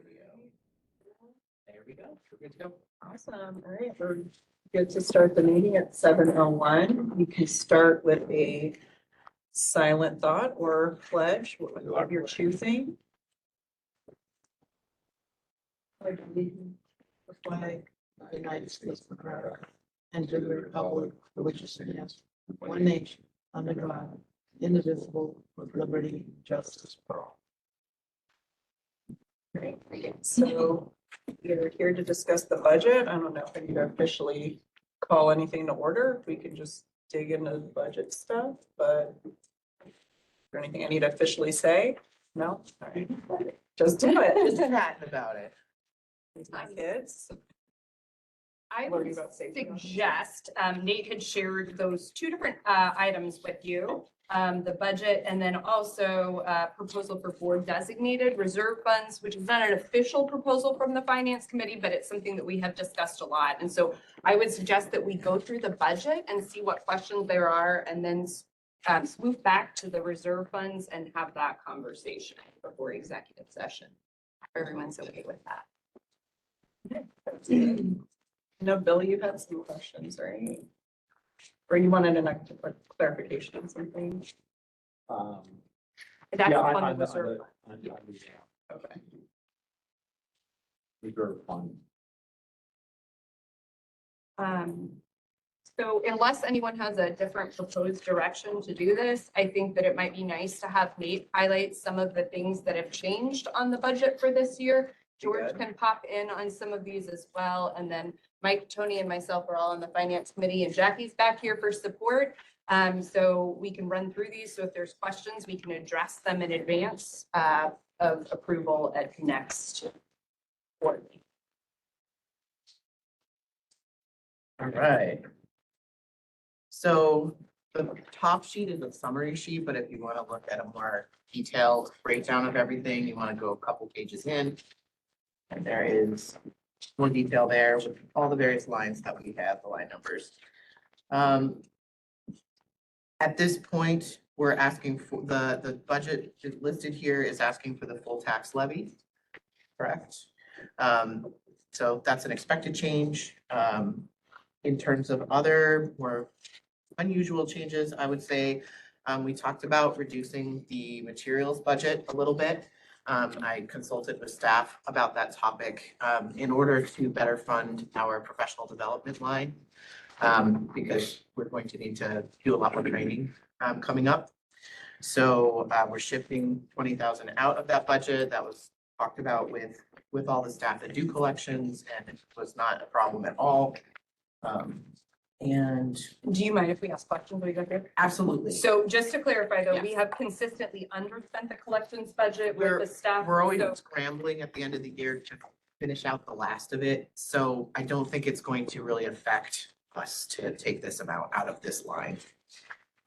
There we go. We're good to go. Awesome. All right, we're good to start the meeting at 7:01. You can start with a silent thought or pledge of your choosing. I believe the flag of the United States of America and to the republic for which it stands, one nation, under God, indivisible, with liberty and justice for all. Great. So you're here to discuss the budget. I don't know if I need to officially call anything to order. We can just dig into the budget stuff, but is there anything I need to officially say? No? All right. Just do Just it. chatting about it. My kids. I What are you would about to say? suggest, Nate had shared those two different items with you. The budget and then also proposal for board designated reserve funds, which is not an official proposal from the finance committee, but it's something that we have discussed a lot. And so I would suggest that we go through the budget and see what questions there are and then swoop back to the reserve funds and have that conversation before executive session. Everyone's okay with that. No, Billy, you had some questions, right? Or you wanted a clarification on something? That's Yeah, on on the reserve. the Okay. reserve fund. So unless anyone has a different proposed direction to do this, I think that it might be nice to have Nate highlight some of the things that have changed on the budget for this year. George Good. can pop in on some of these as well. And then Mike, Tony, and myself are all on the finance committee and Jackie's back here for support. So we can run through these. So if there's questions, we can address them in advance of approval at next board meeting. All right. So the top sheet is a summary sheet, but if you want to look at a more detailed breakdown of everything, you want to go a couple pages in. And there is more detail there with all the various lines that we have, the line numbers. At this point, we're asking for the budget listed here is asking for the full tax levy, correct? So that's an expected change. In terms of other more unusual changes, I would say, we talked about reducing the materials budget a little bit. I consulted with staff about that topic, in order to better fund our professional development line. Because we're going to need to do a lot more training, coming up. So, we're shifting 20,000 out of that budget. That was talked about with all the staff that do collections, and it was not a problem at all. And Do you mind if we ask questions when we go here? absolutely, So just to clarify though, we Yes. have consistently underspent the collections budget We're- with the staff. we're always so- scrambling at the end of the year to finish out the last of it. So I don't think it's going to really affect us to take this amount out of this line.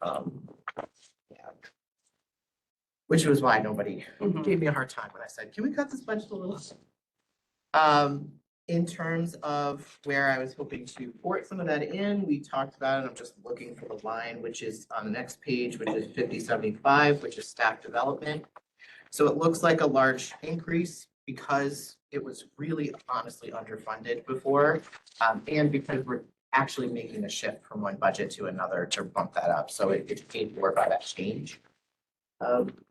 Yeah. Which was why nobody Mhm. gave me a hard time when I said, can we cut this budget a little? In terms of where I was hoping to port some of that in, we talked about it. I'm just looking for the line, which is on the next page, which is 5075, which is staff development. So it looks like a large increase because it was really honestly underfunded before. And because we're actually making a shift from one budget to another to bump that up. So it's paid for by that change.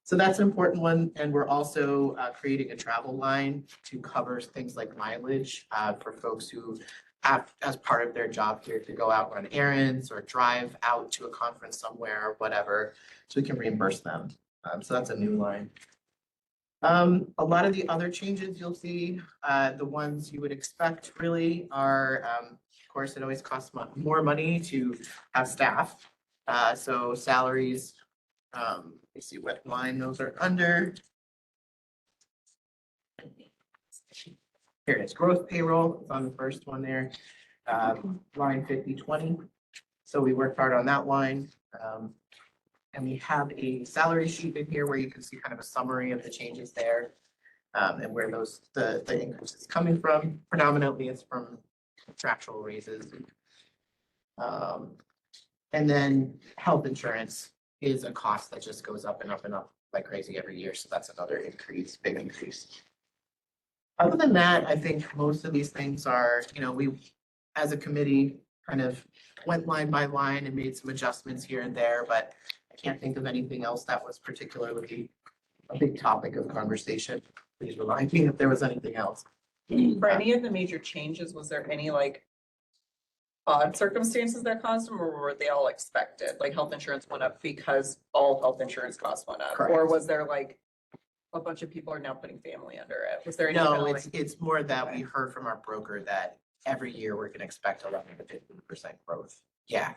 So that's an important one. And we're also creating a travel line to cover things like mileage for folks who have, as part of their job here, to go out, run errands or drive out to a conference somewhere or whatever, so we can reimburse them. So that's a new line. A lot of the other changes you'll see, the ones you would expect really are, of course, it always costs more money to have staff. So salaries, you see what line those are under. Here it is, growth payroll, it's on the first one there, line 5020. So we worked hard on that line. And we have a salary sheet in here where you can see kind of a summary of the changes there. And where the increase is coming from. Predominantly it's from contractual raises. And then health insurance is a cost that just goes up and up and up like crazy every year. So that's another increase, big increase. Other than that, I think most of these things are, we, as a committee, kind of went line by line and made some adjustments here and there, but I can't think of anything else that was particularly a big topic of conversation. Please remind me if there was anything else. For any of the major changes, was there any like odd circumstances that caused them, or were they all expected? Like health insurance went up because all health insurance costs went up? Or Correct. was there like a bunch of people are now putting family under it? Was there any kind No, of it's more that we heard from our broker that every year we're gonna expect 11 to 15% growth. Yeah,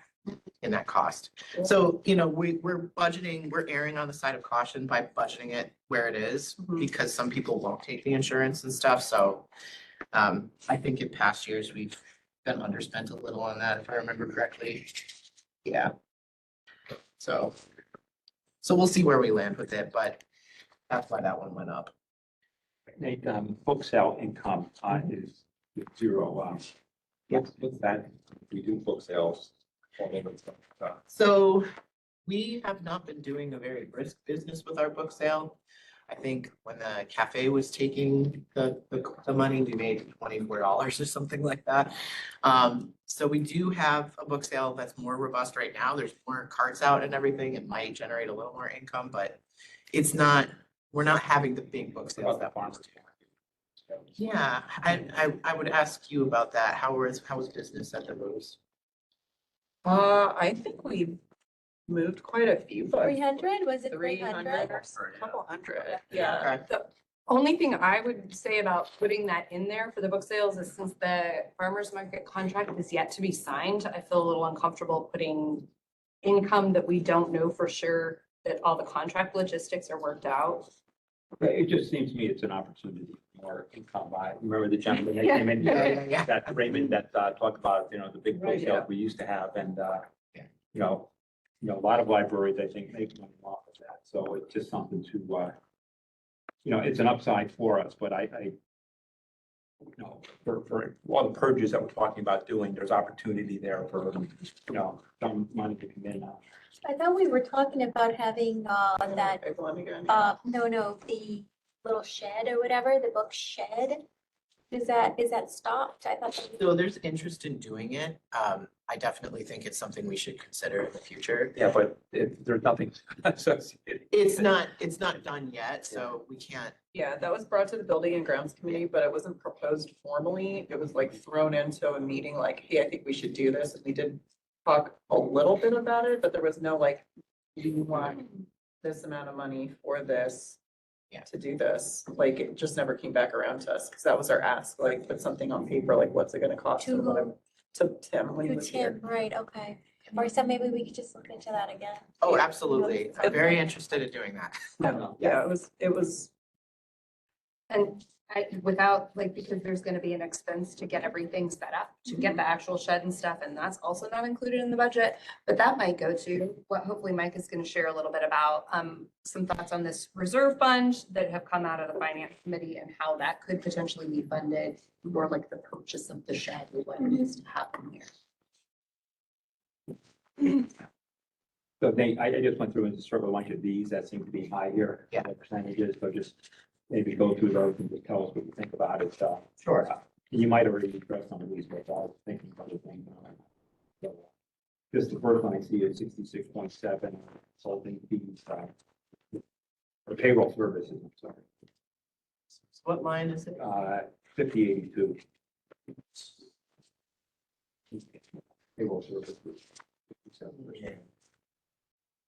in that cost. So, we're budgeting, we're erring on the side of caution by budgeting it where it is, Mhm. because some people won't take the insurance and stuff, so I think in past years, we've been underspent a little on that, if I remember correctly. Yeah. So we'll see where we land with it, but that's why that one went up. Nate, book sale income is zero. What's that? We do book sales. So we have not been doing a very brisk business with our book sale. I think when the cafe was taking the money, we made $24 or something like that. So we do have a book sale that's more robust right now. There's more carts out and everything. It might generate a little more income, but it's not, we're not having the big book sales that we used to. Yeah, I would ask you about that. How was business at the Rose? I think we moved quite a few books. 300, was it 300 300? or a couple hundred, yeah. Okay. The only thing I would say about putting that in there for the book sales is since the farmer's market contract is yet to be signed, I feel a little uncomfortable putting income that we don't know for sure that all the contract logistics are worked out. It just seems to me it's an opportunity for income. I remember the gentleman that came in, Yeah. that Raymond, that talked about, the big book Right, yeah. sales we used to have, and, Yeah. a lot of libraries, I think, make money off of that. So it's just something to, it's an upside for us, but for all the purges that we're talking about doing, there's opportunity there for, some money to come in now. I thought we were talking about having that, Big one again. no, the little shed or whatever, the book shed. Is that stopped? I thought. So there's interest in doing it. I definitely think it's something we should consider in the future. Yeah, but there's nothing associated. It's not done yet, so we can't. Yeah, that was brought to the Building and Grounds Committee, but it wasn't proposed formally. It was like thrown into a meeting like, hey, I think we should do this. And we did talk a little bit about it, but there was no like, you want this amount of money for this. Yeah. To do this. Like, it just never came back around to us because that was our ask, like, put something on paper, like, what's it gonna cost? To and who? whatever. To Tim when he To was here. Tim, right, okay. Or so maybe we could just look into that again. Oh, absolutely. I'm very interested in doing that. Yeah, it was, And without, because there's gonna be an expense to get everything set up, to get the actual shed and stuff, and that's also not included in the budget. But that might go to what hopefully Mike is gonna share a little bit about, some thoughts on this reserve fund that have come out of the finance committee and how that could potentially be funded for like the purchase of the shed, or what needs to happen here. So Nate, I just went through and just sort of a bunch of these that seem to be high here. Yeah. The percentages, so just maybe go through those and just tell us what you think about it. Sure. You might have already addressed some of these, but I was thinking of other things. Just the first one I see is 66.7 consulting fees, or payroll services, I'm sorry, What line is it? 5082. Payroll services. 57%.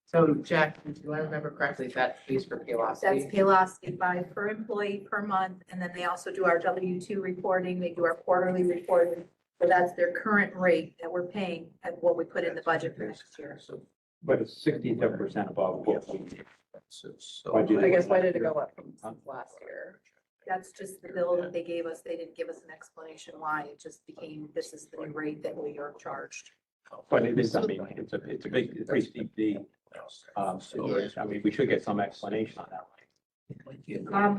So Jack, do I remember correctly, that pays for That's Paylocity? Paylocity by per employee per month, and then they also do our W-2 reporting, they do our quarterly reporting. So that's their current rate that we're paying at what we put in the budget for next year. But it's 67% above what we budgeted. I guess, why did it go up from last year? That's just the bill that they gave us. They didn't give us an explanation why. It just became, this is the new rate that we are charged. But it is, I mean, it's a pretty steep fee. I mean, we should get some explanation on that.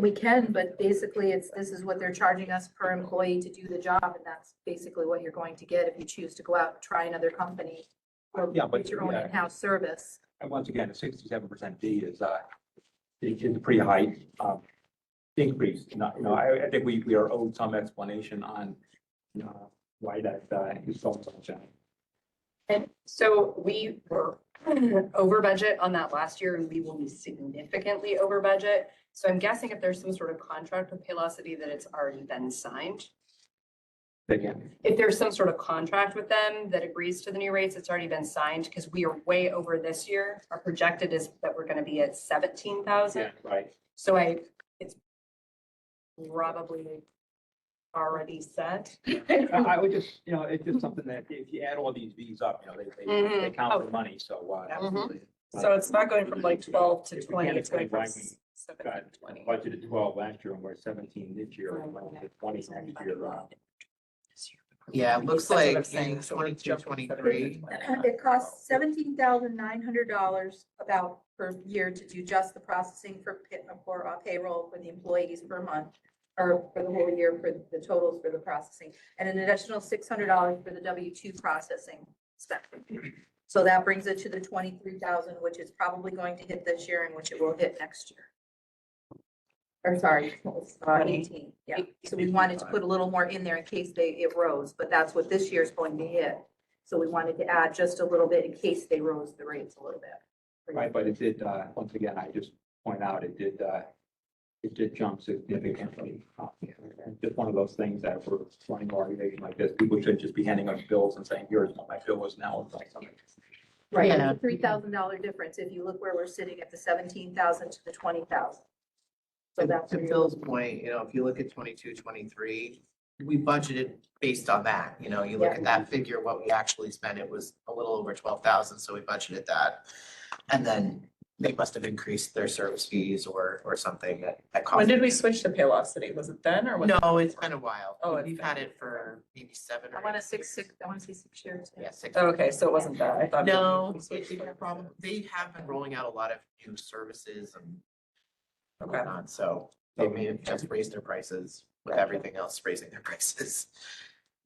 We can, but basically this is what they're charging us per employee to do the job, and that's basically what you're going to get if you choose to go out and try another company. Or Yeah, but- get your own yeah. in-house service. And once again, a 67% fee is pretty high. increase. I think we are owed some explanation on, why that, is so much. And so we were over budget on that last year and we will be significantly over budget. So I'm guessing if there's some sort of contract with Paylocity that it's already been signed. Again, If there's some sort of contract with them that agrees to the new rates, it's already been signed because we are way over this year. Our projected is that we're gonna be at 17,000. yeah, right. So it's probably already set. I would just, it's just something that if you add all these V's up, they Mhm. count Oh. the money, so. Absolutely. So it's not going from like 12 to If we 20, can't it's going from explain why 7 got to 20. budgeted 12 last year and we're 17 this year, and we're at 20 next year. Yeah, it looks That's what I'm like saying, in so we're 22, jumping from 7 to 23. 20. It costs $17,900 about per year to do just the processing for payroll for the employees per month, or for the whole year for the totals for the processing, and an additional $600 for the W-2 processing spend. So that brings it to the 23,000, which is probably going to hit this year and which it will hit next year. Or sorry, 18, yeah. So we wanted to put a little more in there in case it rose, but that's what this year is going to hit. So we wanted to add just a little bit in case they rose the rates a little bit. Right, but it did, once again, I just point out, it did jump significantly. And just one of those things that for running an organization like this, people shouldn't just be handing us bills and saying, here's what my bill is now. It's like something. Right, Yeah. it's a $3,000 difference if you look where we're sitting at the 17,000 to the 20,000. So that's. To where you're Phil's looking. point, if you look at 22, 23, we budgeted based on that, you look Yeah. at that figure, what we actually spent, it was a little over 12,000, so we budgeted that. And then they must have increased their service fees or something that caused. When did we it. switch to Paylocity? Was it then or was? No, it's been a while. Oh, it's We've been- had it for maybe 7 or. I want 8 to years. I want to say 6 years. Yeah, 6. Oh, okay, so it wasn't that. I thought. No, we switched it to- probably, they have been rolling out a lot of new services and Okay. whatnot, so they may have just raised their prices with everything else raising their prices.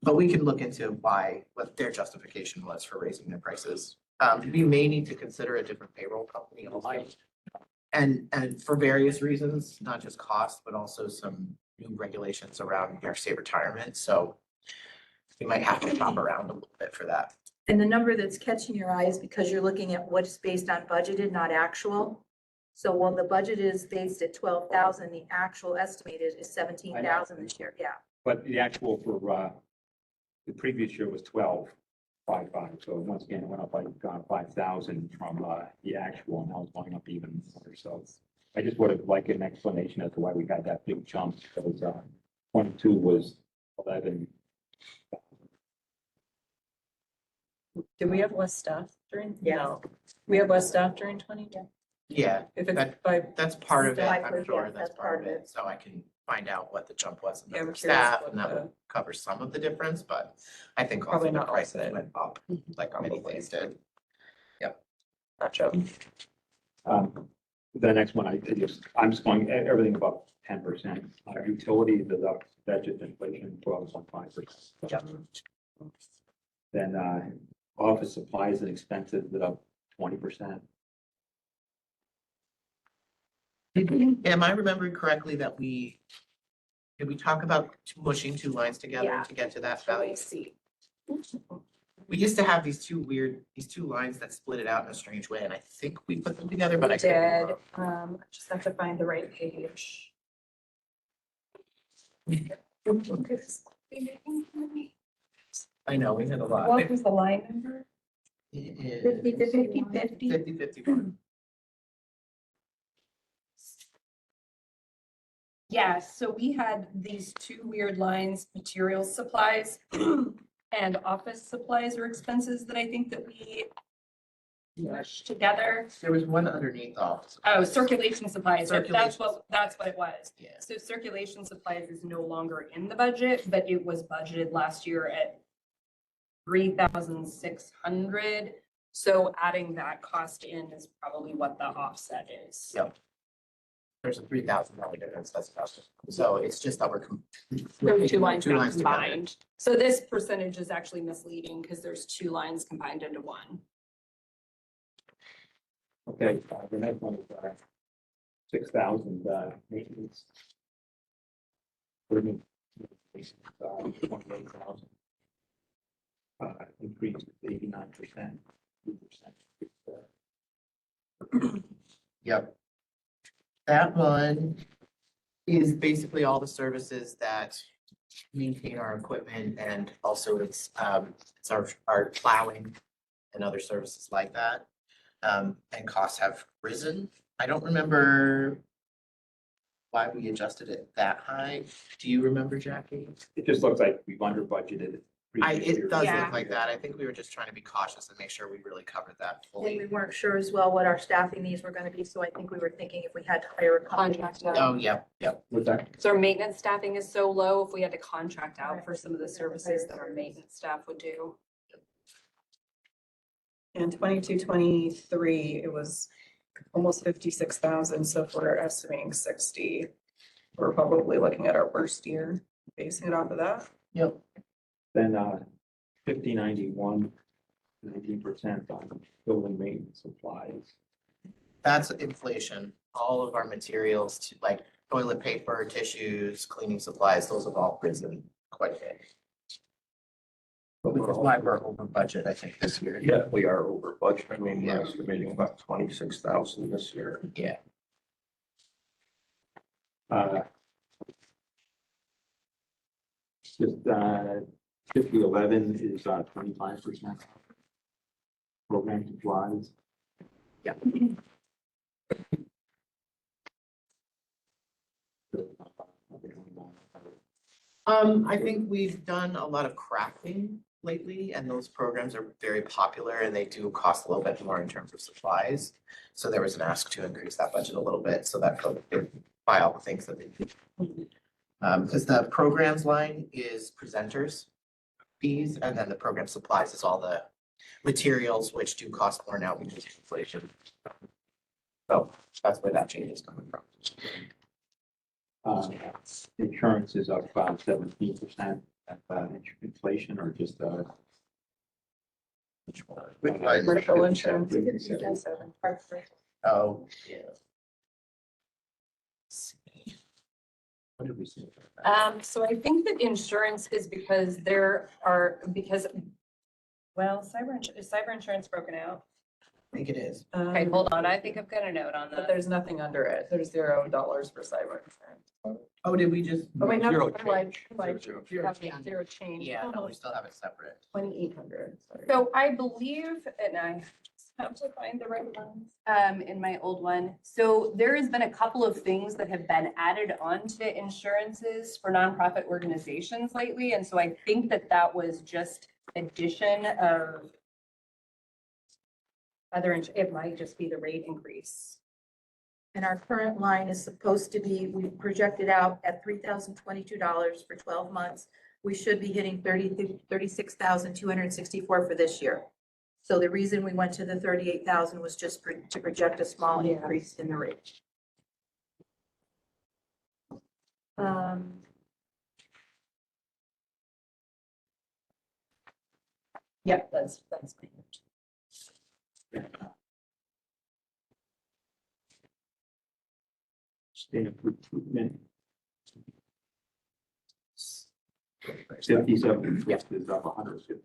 But we can look into what their justification was for raising their prices. We may need to consider a different payroll company also. And for various reasons, not just cost, but also some new regulations around New York State retirement, so we might have to shop around a little bit for that. And the number that's catching your eye is because you're looking at what's based on budgeted, not actual. So while the budget is based at 12,000, the actual estimated is 17,000 this year, yeah. But the actual for, the previous year was 12,550. So once again, it went up like 5,000 from, the actual, and now it's going up even more. So I just would have liked an explanation as to why we had that big jump. Because, 22 was 11. Did we have less staff during? Yes. No. We have less staff during 20? Yeah, If it's That- by, that's part of it, Yes, I'm sure that's part of it, so I can find out what the jump was in Yeah, number I'm of curious staff, what and that the- will cover some of the difference, but I think also Probably the not all of prices it. went up, like many Probably. things did. gotcha. The next one, I'm just going, everything above 10%. Utilities is up, that's just inflation, 12.5%. Then, office supplies and expenses is up 20%. Am I remembering correctly that did we talk about mushing two lines together Yeah. to get to that value? See. We used to have these two lines that split it out in a strange way, and I think we put them together, but We I could be did, wrong. just have to find the right page. I know, we had a lot. What was the line number? It is 50, 50, 50, 51. Yeah, so we had these two weird lines, materials, supplies, and office supplies or expenses that I think that we mushed together. There was one underneath office. Oh, circulation supplies, that's Circulation that's what it was. Yeah. So circulation supplies is no longer in the budget, but it was budgeted last year at 3,600. So adding that cost in is probably what the offset is. Yep. There's a $3,000 difference, that's about it. So it's just that we're. Those two lines got together. combined. So this percentage is actually misleading because there's two lines combined into one. Okay, the next one is 6,000 maintenance. 28,000. Increased 89%. 2%. Yep. That one is basically all the services that maintain our equipment and also it's our plowing and other services like that. And costs have risen. I don't remember why we adjusted it that high. Do you remember, Jackie? It just looks like we've under budgeted. It does Yeah. look like that. I think we were just trying to be cautious and make sure we really covered that And we fully. weren't sure as well what our staffing needs were gonna be, so I think we were thinking if we had to hire a company. Contract to- Oh, yep, yep. What's that? So our maintenance staffing is so low, if we had to contract out for some of the services that our maintenance staff would do. In 22-23, it was almost 56,000, so if we're estimating 60, we're probably looking at our worst year, basing it off of that. Yep. Then 5091, 19% on building maintenance supplies. That's inflation. All of our materials, like toilet paper, tissues, cleaning supplies, those have all risen quite a bit. Which is why we're over budget, I think, this year. Yeah, we are over budget. I mean, Yeah. we're estimating about 26,000 this year. Yeah. Just 5011 is 25%. Program supplies. Yeah. I think we've done a lot of crafting lately and those programs are very popular and they do cost a little bit more in terms of supplies. So there was an ask to increase that budget a little bit, so that could buy all the things that they need. Because the programs line is presenters fees and then the program supplies is all the materials which do cost more now because of inflation. So that's where that change is coming from. Insurance is up about 17%. Inflation or just Commercial insurance. Oh, yeah. What did we say? So I think that insurance is because is cyber insurance broken out? I think it is. Okay, hold on, I think I've got a note on But that. there's nothing under it. There's $0 for cyber insurance. Oh, did we just? Oh, wait, no, Zero like, Zero. zero change. Yeah, no, we still have it separate. 2,800, sorry. So I believe, and I have to find the right ones, in my old one. So there has been a couple of things that have been added onto insurances for nonprofit organizations lately. And so I think that that was just addition of it might just be the rate increase. And our current line is supposed to be, we projected out at $3,022 for 12 months. We should be hitting 36,264 for this year. So the reason we went to the 38,000 was just to project a small increase in the rate. Yep, that's my note. Staff recruitment. 57 is up 150%.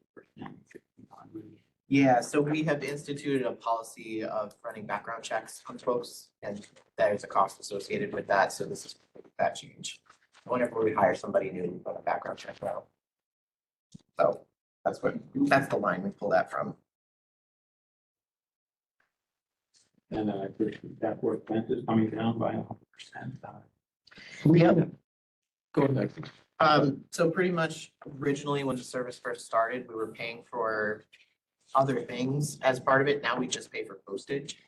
Yeah, so we have instituted a policy of running background checks on folks and there's a cost associated with that. So this is that change. Whenever we hire somebody new, we put a background check out. So that's the line we pull that from. And that work expense is coming down by 100%. We have. Go ahead. So pretty much originally when the service first started, we were paying for other things as part of it. Now we just pay for postage.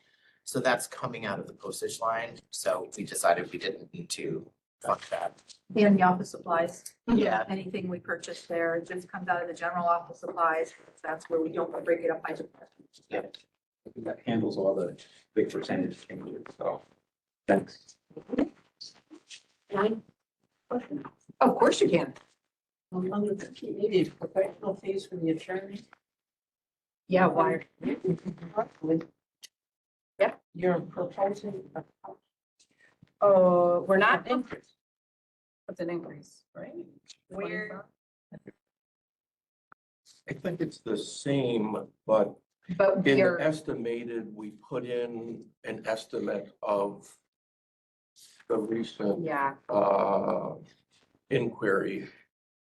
So that's coming out of the postage line. So we decided we didn't need to fund that. And the office supplies. Yeah. Anything we purchase there, it just comes out of the general office supplies. That's where we don't break it up by department. That handles all the big percentage changes, so thanks. Of course you can. On the community, professional fees for the attorney. Yeah, why? Yep. You're proposing. Oh, we're not, That's an increase, right? Where, I think it's the same, but but in we the are, estimated, we put in an estimate of the recent yeah. inquiry.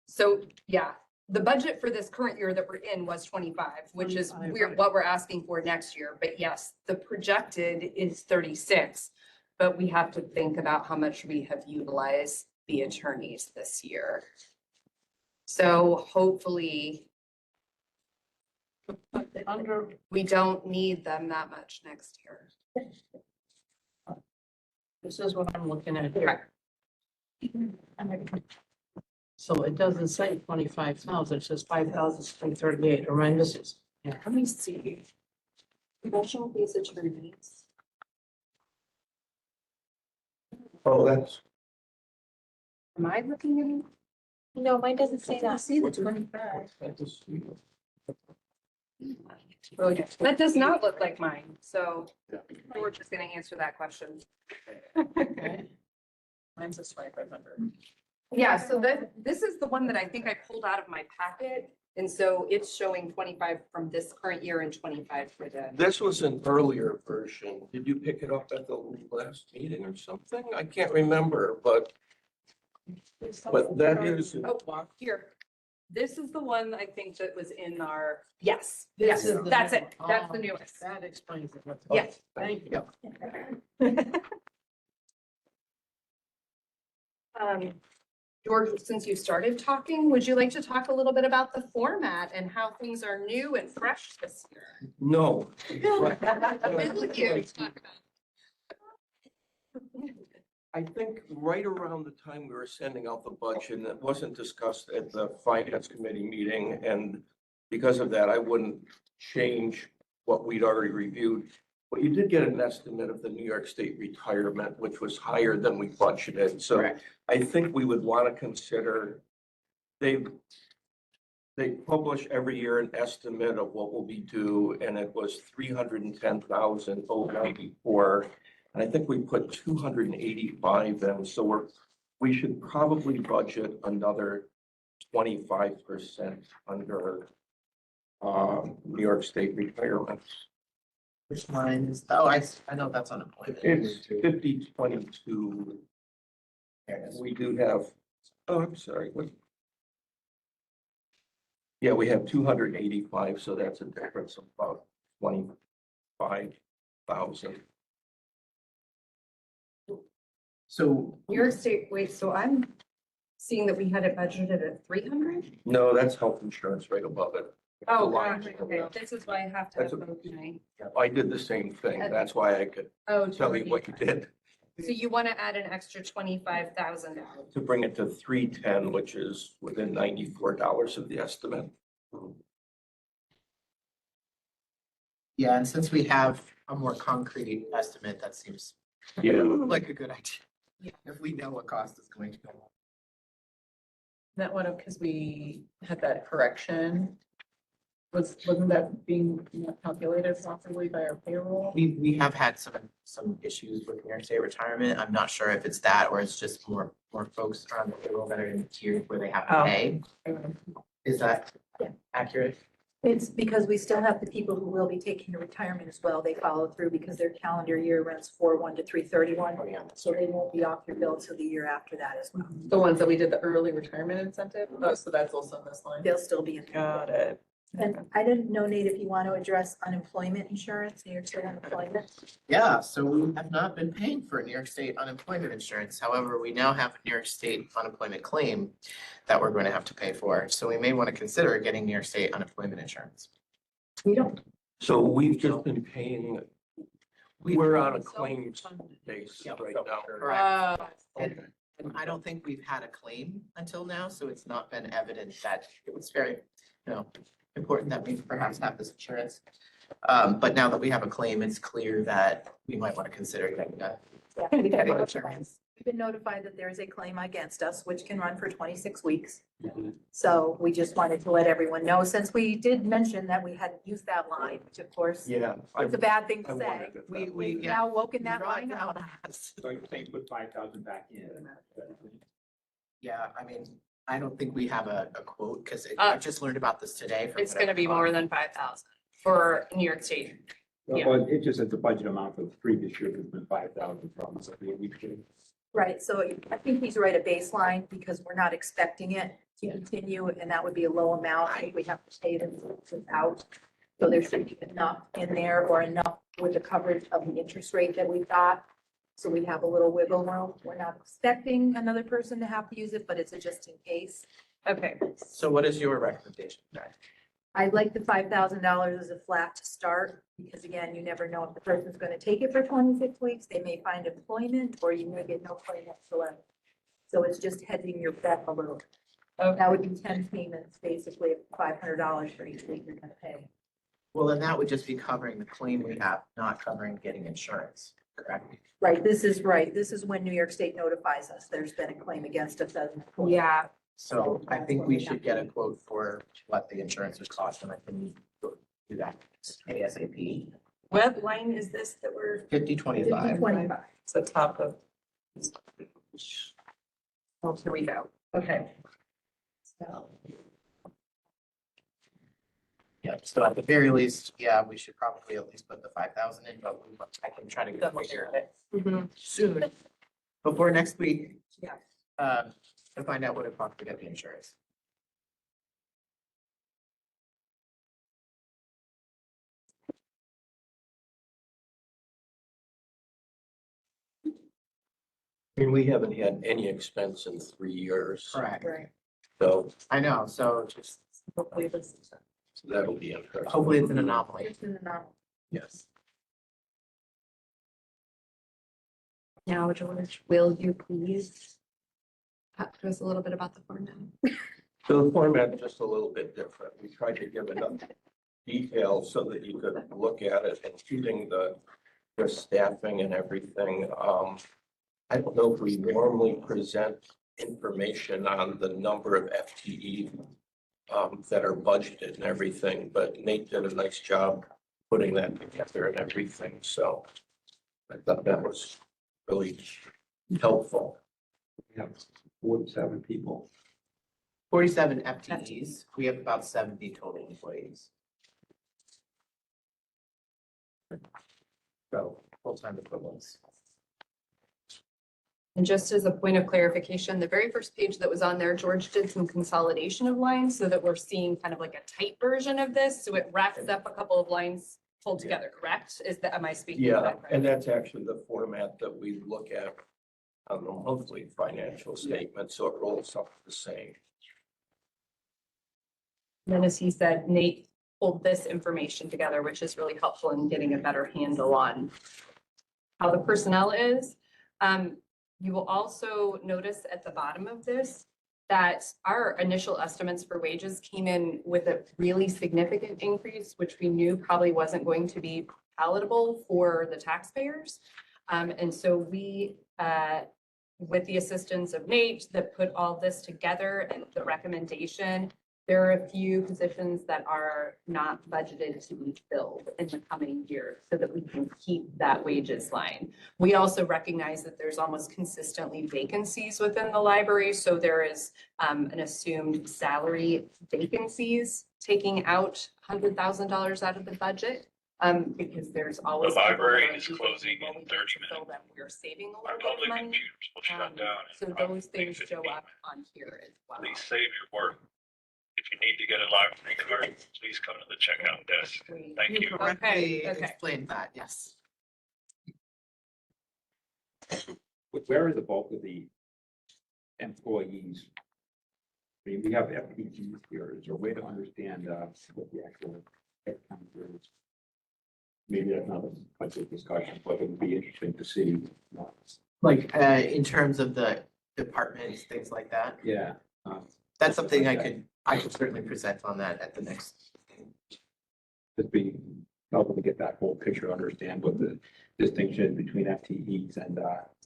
So, yeah, the budget for this current year that we're in was 25, which is 25, what we're asking for next year. But yes, the projected is 36. But we have to think about how much we have utilized the attorneys this year. So hopefully Under, we don't need them that much next year. this is what I'm looking at here. Okay. So it doesn't say 25,000, it says 5,338, or mine misses. Let me see. Professional fees attorneys. Oh, that's, Am I looking No, mine doesn't say that. See the 25. at? That does not look like mine. So George is going to answer that question. Okay. Mine's a swipe, I remember. Yeah, so this is the one that I think I pulled out of my packet. And so it's showing 25 from this current year and 25 for the. this was an earlier version. Did you pick it up at the last meeting or something? I can't remember, but that is, Oh, here. This is the one I think that was in our, yes, This yes, is the that's new it. one. That's the Oh, newest. That explains it. Yes. Thank you. George, since you started talking, would you like to talk a little bit about the format and how things are new and fresh this year? no. Will you talk about? I think right around the time we were sending out the budget, and it wasn't discussed at the finance committee meeting, and because of that, I wouldn't change what we'd already reviewed. But you did get an estimate of the New York State retirement, which was higher than we budgeted, so Correct. I think we would want to consider, they publish every year an estimate of what will be due, and it was 310,094. And I think we put 285 in, so we should probably budget another 25% under New York State retirement. Which line is, oh, I know that's unemployment. It's 5022. There it is. We do have, oh, I'm sorry. Yeah, we have 285, so that's a difference of about 25,000. So New York State, wait, so I'm seeing that we had it budgeted at 300? No, that's health insurance right above it. Oh, The line. gosh, okay, this is why I have to That's have a- both tonight. I did the same thing. That's why I could Oh, tell you what you did So you want to add an extra 25,000? to bring it to 310, which is within $94 of the estimate. yeah, and since we have a more concrete estimate, that seems Yeah. like a good idea. If we know what cost is going to go on. That one, because we had that correction. Wasn't that being calculated properly by our payroll? We have had some issues with New York State retirement. I'm not sure if it's that or it's just more folks on the payroll that are in tiers where they have to Oh. pay. Is that Yeah. accurate? It's because we still have the people who will be taking the retirement as well. They follow through because their calendar year runs 4/1 to 3/31. Oh, yeah. So they won't be off your bill till the year after that as well. The ones that we did the early retirement incentive? Oh, so that's also in this line. They'll still be in. Got it. And I didn't know, Nate, if you want to address unemployment insurance, New York State unemployment. Yeah, so we have not been paying for New York State unemployment insurance. However, we now have a New York State unemployment claim that we're going to have to pay for. So we may want to consider getting New York State unemployment insurance. We don't. So we've just been paying, we're on a claims base Yep. right now. Correct. Okay. And I don't think we've had a claim until now, so it's not been evident that it was very, important that we perhaps have this insurance. But now that we have a claim, it's clear that we might want to consider getting that. Yeah, we've been notified. We've been notified that there is a claim against us, which can run for 26 weeks. So we just wanted to let everyone know, since we did mention that we had used that line, which of course, Yeah. it's a bad thing I to say. wanted it that way. We've now woken that line out. So you think put 5,000 back in. Yeah, I mean, I don't think we have a quote, because Uh, I just learned about this today. from It's gonna be whatever more than 5,000 for New York State. Yeah. Well, it just says the budget amount for the previous year has been 5,000 from us. Right, so I think he's right at baseline because we're not expecting it to continue and that would be a low amount. I think we have to pay it out. So there should be enough in there or enough with the coverage of the interest rate that we've got. So we have a little wiggle room. We're not expecting another person to have to use it, but it's a just in case. Okay, So what is your recommendation? I'd like the $5,000 as a flat to start, because again, you never know if the person's gonna take it for 26 weeks, they may find employment, or you may get no play whatsoever. So it's just hedging your bet a little. Okay. That would be 10 payments, basically, of $500 for each week you're gonna pay. Well, then that would just be covering the claim we have, not covering getting insurance, correct? Right, this is right, this is when New York State notifies us there's been a claim against us as an employee. yeah, So I think we should get a quote for what the insurance would cost, and I can do that ASAP. what line is this that we're, 5025. 25. It's the top of. oh, here we go. Okay. So, Yeah, so at the very least, yeah, we should probably at least put the 5,000 in, but I can try to get a figure Mhm. soon, before next week, yeah. to find out what it costs to get the insurance. I mean, we haven't had any expense in 3 years. Correct. Right. So I know, so just, Hopefully this. that'll be interesting. hopefully it's an anomaly. It's in the novel. Yes. Now, George, will you please talk to us a little bit about the format? So the format is just a little bit different. We tried to give enough detail so that you could look at it, including the staffing and everything. I don't know if we normally present information on the number of FTE that are budgeted and everything, but Nate did a nice job putting that together and everything. So I thought that was really helpful. We have 47 people. 47 FTEs, we have about 70 total employees. So, full-time equivalents. And just as a point of clarification, the very first page that was on there, George did some consolidation of lines so that we're seeing kind of like a type version of this. So it wraps up a couple of lines pulled together, correct? Is that, am I speaking? to Yeah, that correct? and that's actually the format that we look at on the monthly financial statement, so it rolls up the same. And then as he said, Nate pulled this information together, which is really helpful in getting a better handle on how the personnel is. You will also notice at the bottom of this that our initial estimates for wages came in with a really significant increase, which we knew probably wasn't going to be palatable for the taxpayers. And so we, with the assistance of Nate, that put all this together and the recommendation, there are a few positions that are not budgeted to be filled in the coming year so that we can keep that wages line. We also recognize that there's almost consistently vacancies within the library. So there is an assumed salary vacancies taking out $100,000 out of the budget. Because there's always. The library people that are is leaving closing when in we 30 fill minutes. them. We're saving a My little bit of public money. computers will shut down. So in those probably things 15 show up minutes. on here as well. Please save your work. If you need to get a library card, please come to the checkout desk. Thank you. Correctly Okay. explained that, yes. Where are the bulk of the employees? I mean, we have FTEs here. Is there a way to understand what the actual headcount is? Maybe that's not a budget discussion, but it would be interesting to see. Like, in terms of the departments, things like that. Yeah. That's something I could certainly present on that at the next. It'd be helpful to get that whole picture, understand what the distinction is between FTEs and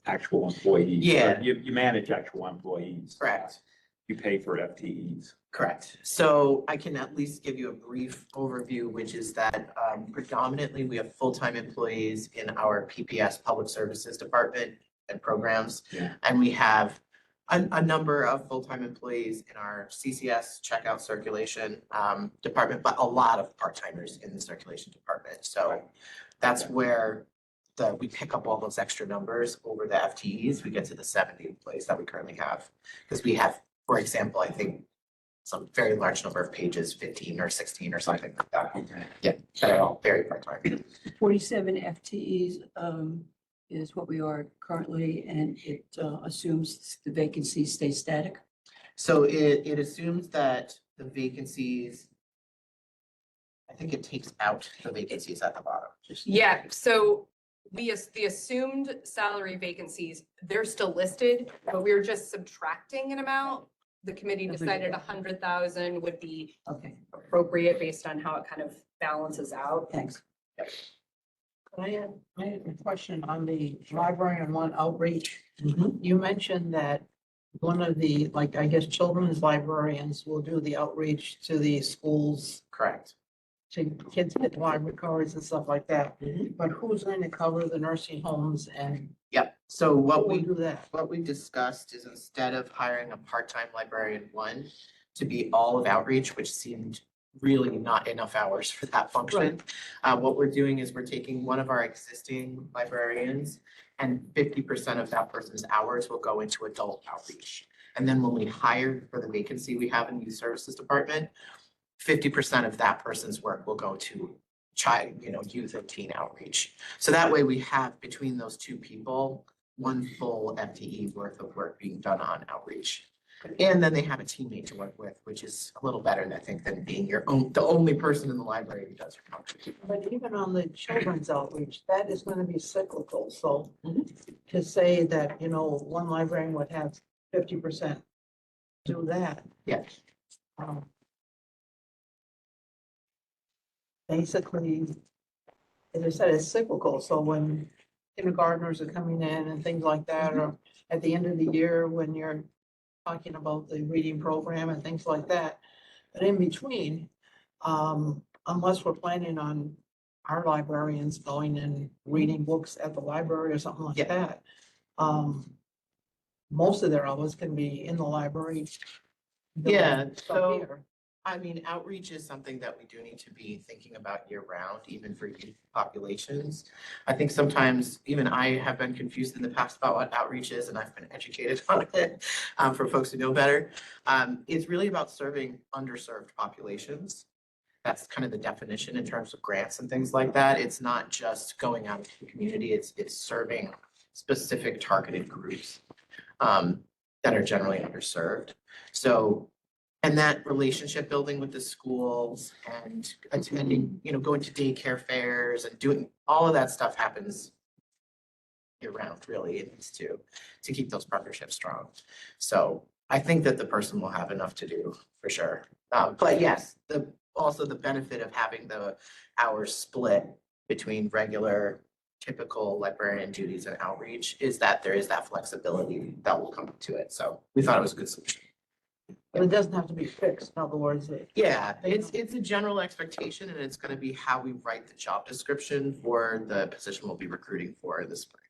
actual employees. Yeah. You manage actual employees. Correct. You pay for FTEs. Correct. So I can at least give you a brief overview, which is that predominantly we have full-time employees in our PPS Public Services Department and programs. Yeah. And we have a number of full-time employees in our CCS checkout circulation department, but a lot of part-timers in the circulation department. So that's where we pick up all those extra numbers over the FTEs. We get to the 70 employees that we currently have. Because we have, for example, I think some very large number of pages, 15 or 16 or something like that. Yeah, that are all very part-time. 47 FTEs is what we are currently, and it assumes the vacancies stay static. So it assumes that the vacancies, I think it takes out the vacancies at the bottom. Yeah, so the assumed salary vacancies, they're still listed, but we were just subtracting an amount. The committee decided 100,000 would be Okay, appropriate based on how it kind of balances out. thanks. I had a question on the library and one outreach. Mhm. You mentioned that one of the, like, I guess, children's librarians will do the outreach to the schools Correct. to kids get library cards and stuff like that. Mhm. But who's going to cover the nursing homes and Yep. So who what will we do that? What we discussed is instead of hiring a part-time librarian one to be all of outreach, which seemed really not enough hours for that function. What we're doing is we're taking one of our existing librarians and 50% of that person's hours will go into adult outreach. And then when we hire for the vacancy we have in the youth services department, 50% of that person's work will go to youth and teen outreach. So that way we have between those two people, one full FTE worth of work being done on outreach. And then they have a teammate to work with, which is a little better, I think, than being the only person in the library who does your outreach. But even on the children's outreach, that is going to be cyclical. So Mhm. to say that, one librarian would have 50% do that. Yes. Basically, as I said, it's cyclical. So when kindergartners are coming in and things like that, or at the end of the year, when you're talking about the reading program and things like that. But in between, unless we're planning on our librarians going and reading books at the library or something like Yeah. that, most of their hours can be in the library. doing Yeah, stuff so- here. I mean, outreach is something that we do need to be thinking about year round, even for youth populations. I think sometimes even I have been confused in the past about what outreach is, and I've been educated on it for folks who know better. It's really about serving underserved populations. That's kind of the definition in terms of grants and things like that. It's not just going out into the community, it's serving specific targeted groups that are generally underserved. So, and that relationship building with the schools and attending, going to daycare fairs and doing, all of that stuff happens year round, really. It needs to keep those partnerships strong. So I think that the person will have enough to do for sure. But yes, also the benefit of having the hours split between regular, typical librarian duties and outreach is that there is that flexibility that will come to it. So we thought it was a good solution. But it doesn't have to be fixed. In other words, Yeah, it's a general expectation and it's gonna be how we write the job description for the position we'll be recruiting for this spring.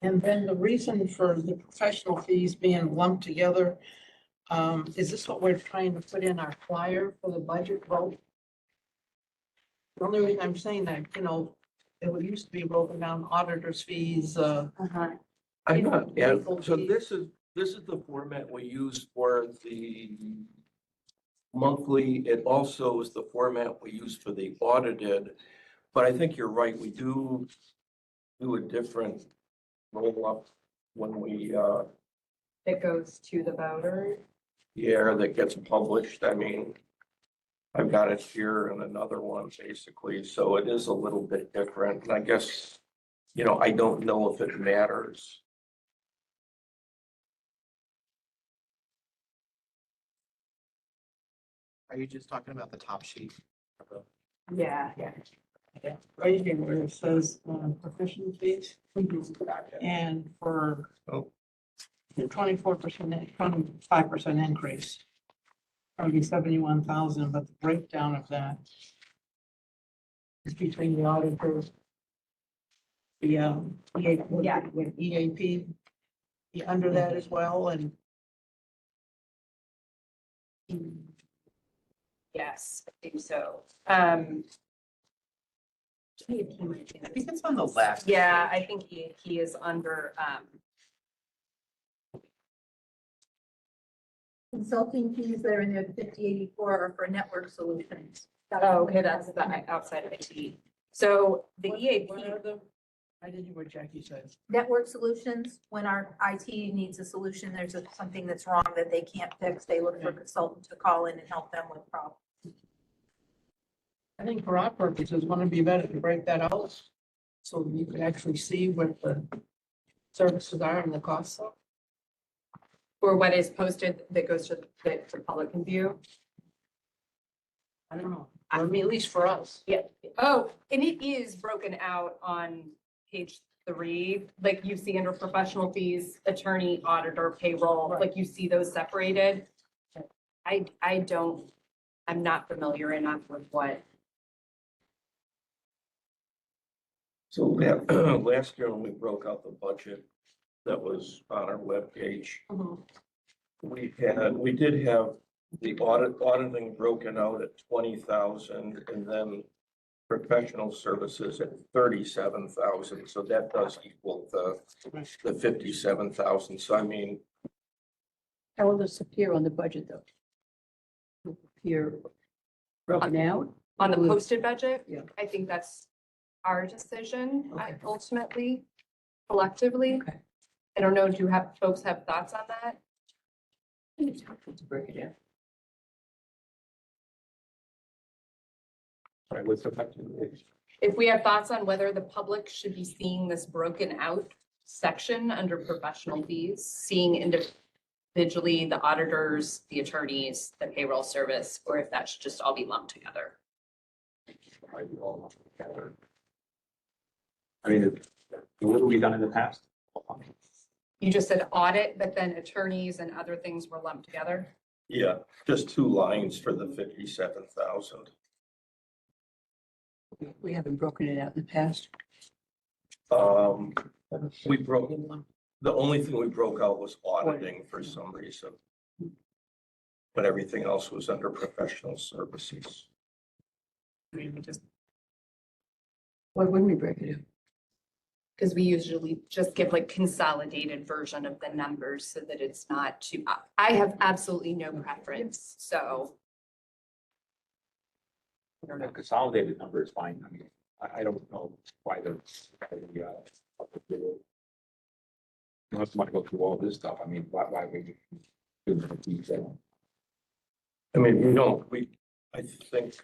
and then the reason for the professional fees being lumped together, is this what we're trying to put in our flyer for the budget vote? The only reason I'm saying that, it used to be broken down auditors fees, I'm not, yeah, Legal so fees. this is the format we use for the monthly. It also is the format we use for the audited. But I think you're right, we do a different roll up when we, It goes to the voter. that gets published. I mean, I've got it here and another one basically, so it is a little bit different. And I guess, I don't know if it matters. Are you just talking about the top sheet? Yeah. right here where it says, professional fees. And for Oh. 24%, 25% increase. Probably 71,000, but the breakdown of that is between the auditors the, Yeah. EAP be under that as well, and Yes, I think so. I think it's on the last. Yeah, page. I think he is under, Consulting fees that are in there, 5084 are for network solutions. oh, okay, that's the outside of IT. So the What EAP, are the, I didn't hear what Jackie said. Network solutions, when our IT needs a solution, there's something that's wrong that they can't fix, they look for a consultant to call in and help them with problems. I think for our purposes, wouldn't it be better to break that out? So you could actually see what the services are and the costs are? or what is posted that goes to the public can view. I don't know. I mean, at least for us. Yeah. Oh, and it is broken out on page 3, like you see under professional fees, attorney, auditor, payroll, like you see those separated. I'm not familiar enough with what. So last year when we broke out the budget that was on our webpage, we did have the auditing broken out at 20,000 and then professional services at 37,000. So that does equal the 57,000. So I mean, How will this appear on the budget, though? Will it appear broken out? On the Will it- posted budget, Yeah. I think that's our decision Okay. ultimately, collectively. Okay. I don't know, do you have, folks have thoughts on that? I think it's helpful to break it down. Right, what's the question? If we have thoughts on whether the public should be seeing this broken out section under professional fees, seeing individually the auditors, the attorneys, the payroll service, or if that should just all be lumped together. Right, we all lump it together. I mean, what have we done in the past? You just said audit, but then attorneys and other things were lumped together. yeah, just 2 lines for the 57,000. We haven't broken it out in the past. We broke, the only thing we broke out was auditing for some reason. But everything else was under professional services. I mean, we just, Why wouldn't we break it out? because we usually just give like consolidated version of the numbers so that it's not too, I have absolutely no preference, so. I don't know, consolidated number is fine. I mean, I don't know why the. Unless you want to go through all this stuff, I mean, why would you? Do the detail? I mean, I think,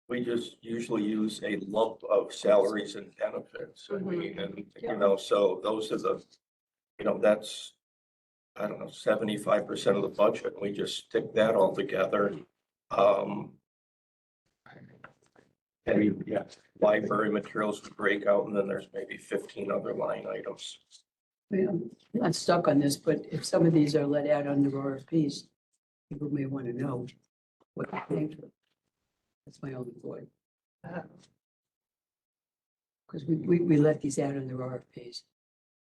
we just usually use a lump of salaries and benefits. I mean, and, so those are the, that's, I don't know, 75% of the budget. We just stick that all together. I mean, yeah, Library materials we break out, and then there's maybe 15 other line items. I'm not stuck on this, but if some of these are let out under RFPs, people may want to know what they're paying for. That's my only point. Because we let these out under RFPs.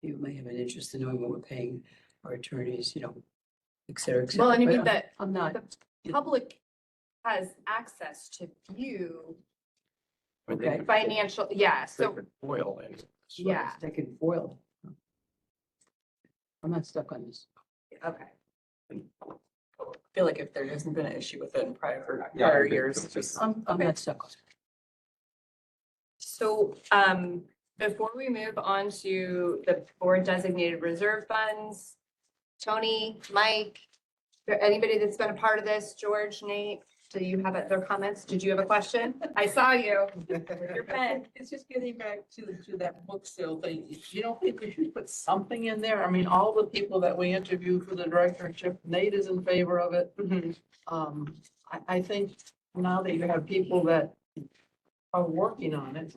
People may have an interest in knowing what we're paying our attorneys, et cetera, et cetera. Well, and you But mean that I'm not, the public has access to view I mean, they Okay. could- financial, yeah, they so, could boil in. yeah, they can foil. I'm not stuck on this. okay. I feel like if there hasn't been an issue with it in prior Yeah, I think years, it's just. I'm not stuck on it. So, before we move on to the board designated reserve funds, Tony, Mike, there anybody that's been a part of this, George, Nate, do you have other comments? Did you have a question? I saw you with your pen. It's just getting back to that book sale thing. You don't think we should put something in there? I mean, all the people that we interviewed for the directorship, Nate is in favor of it. I think now that you have people that are working on it,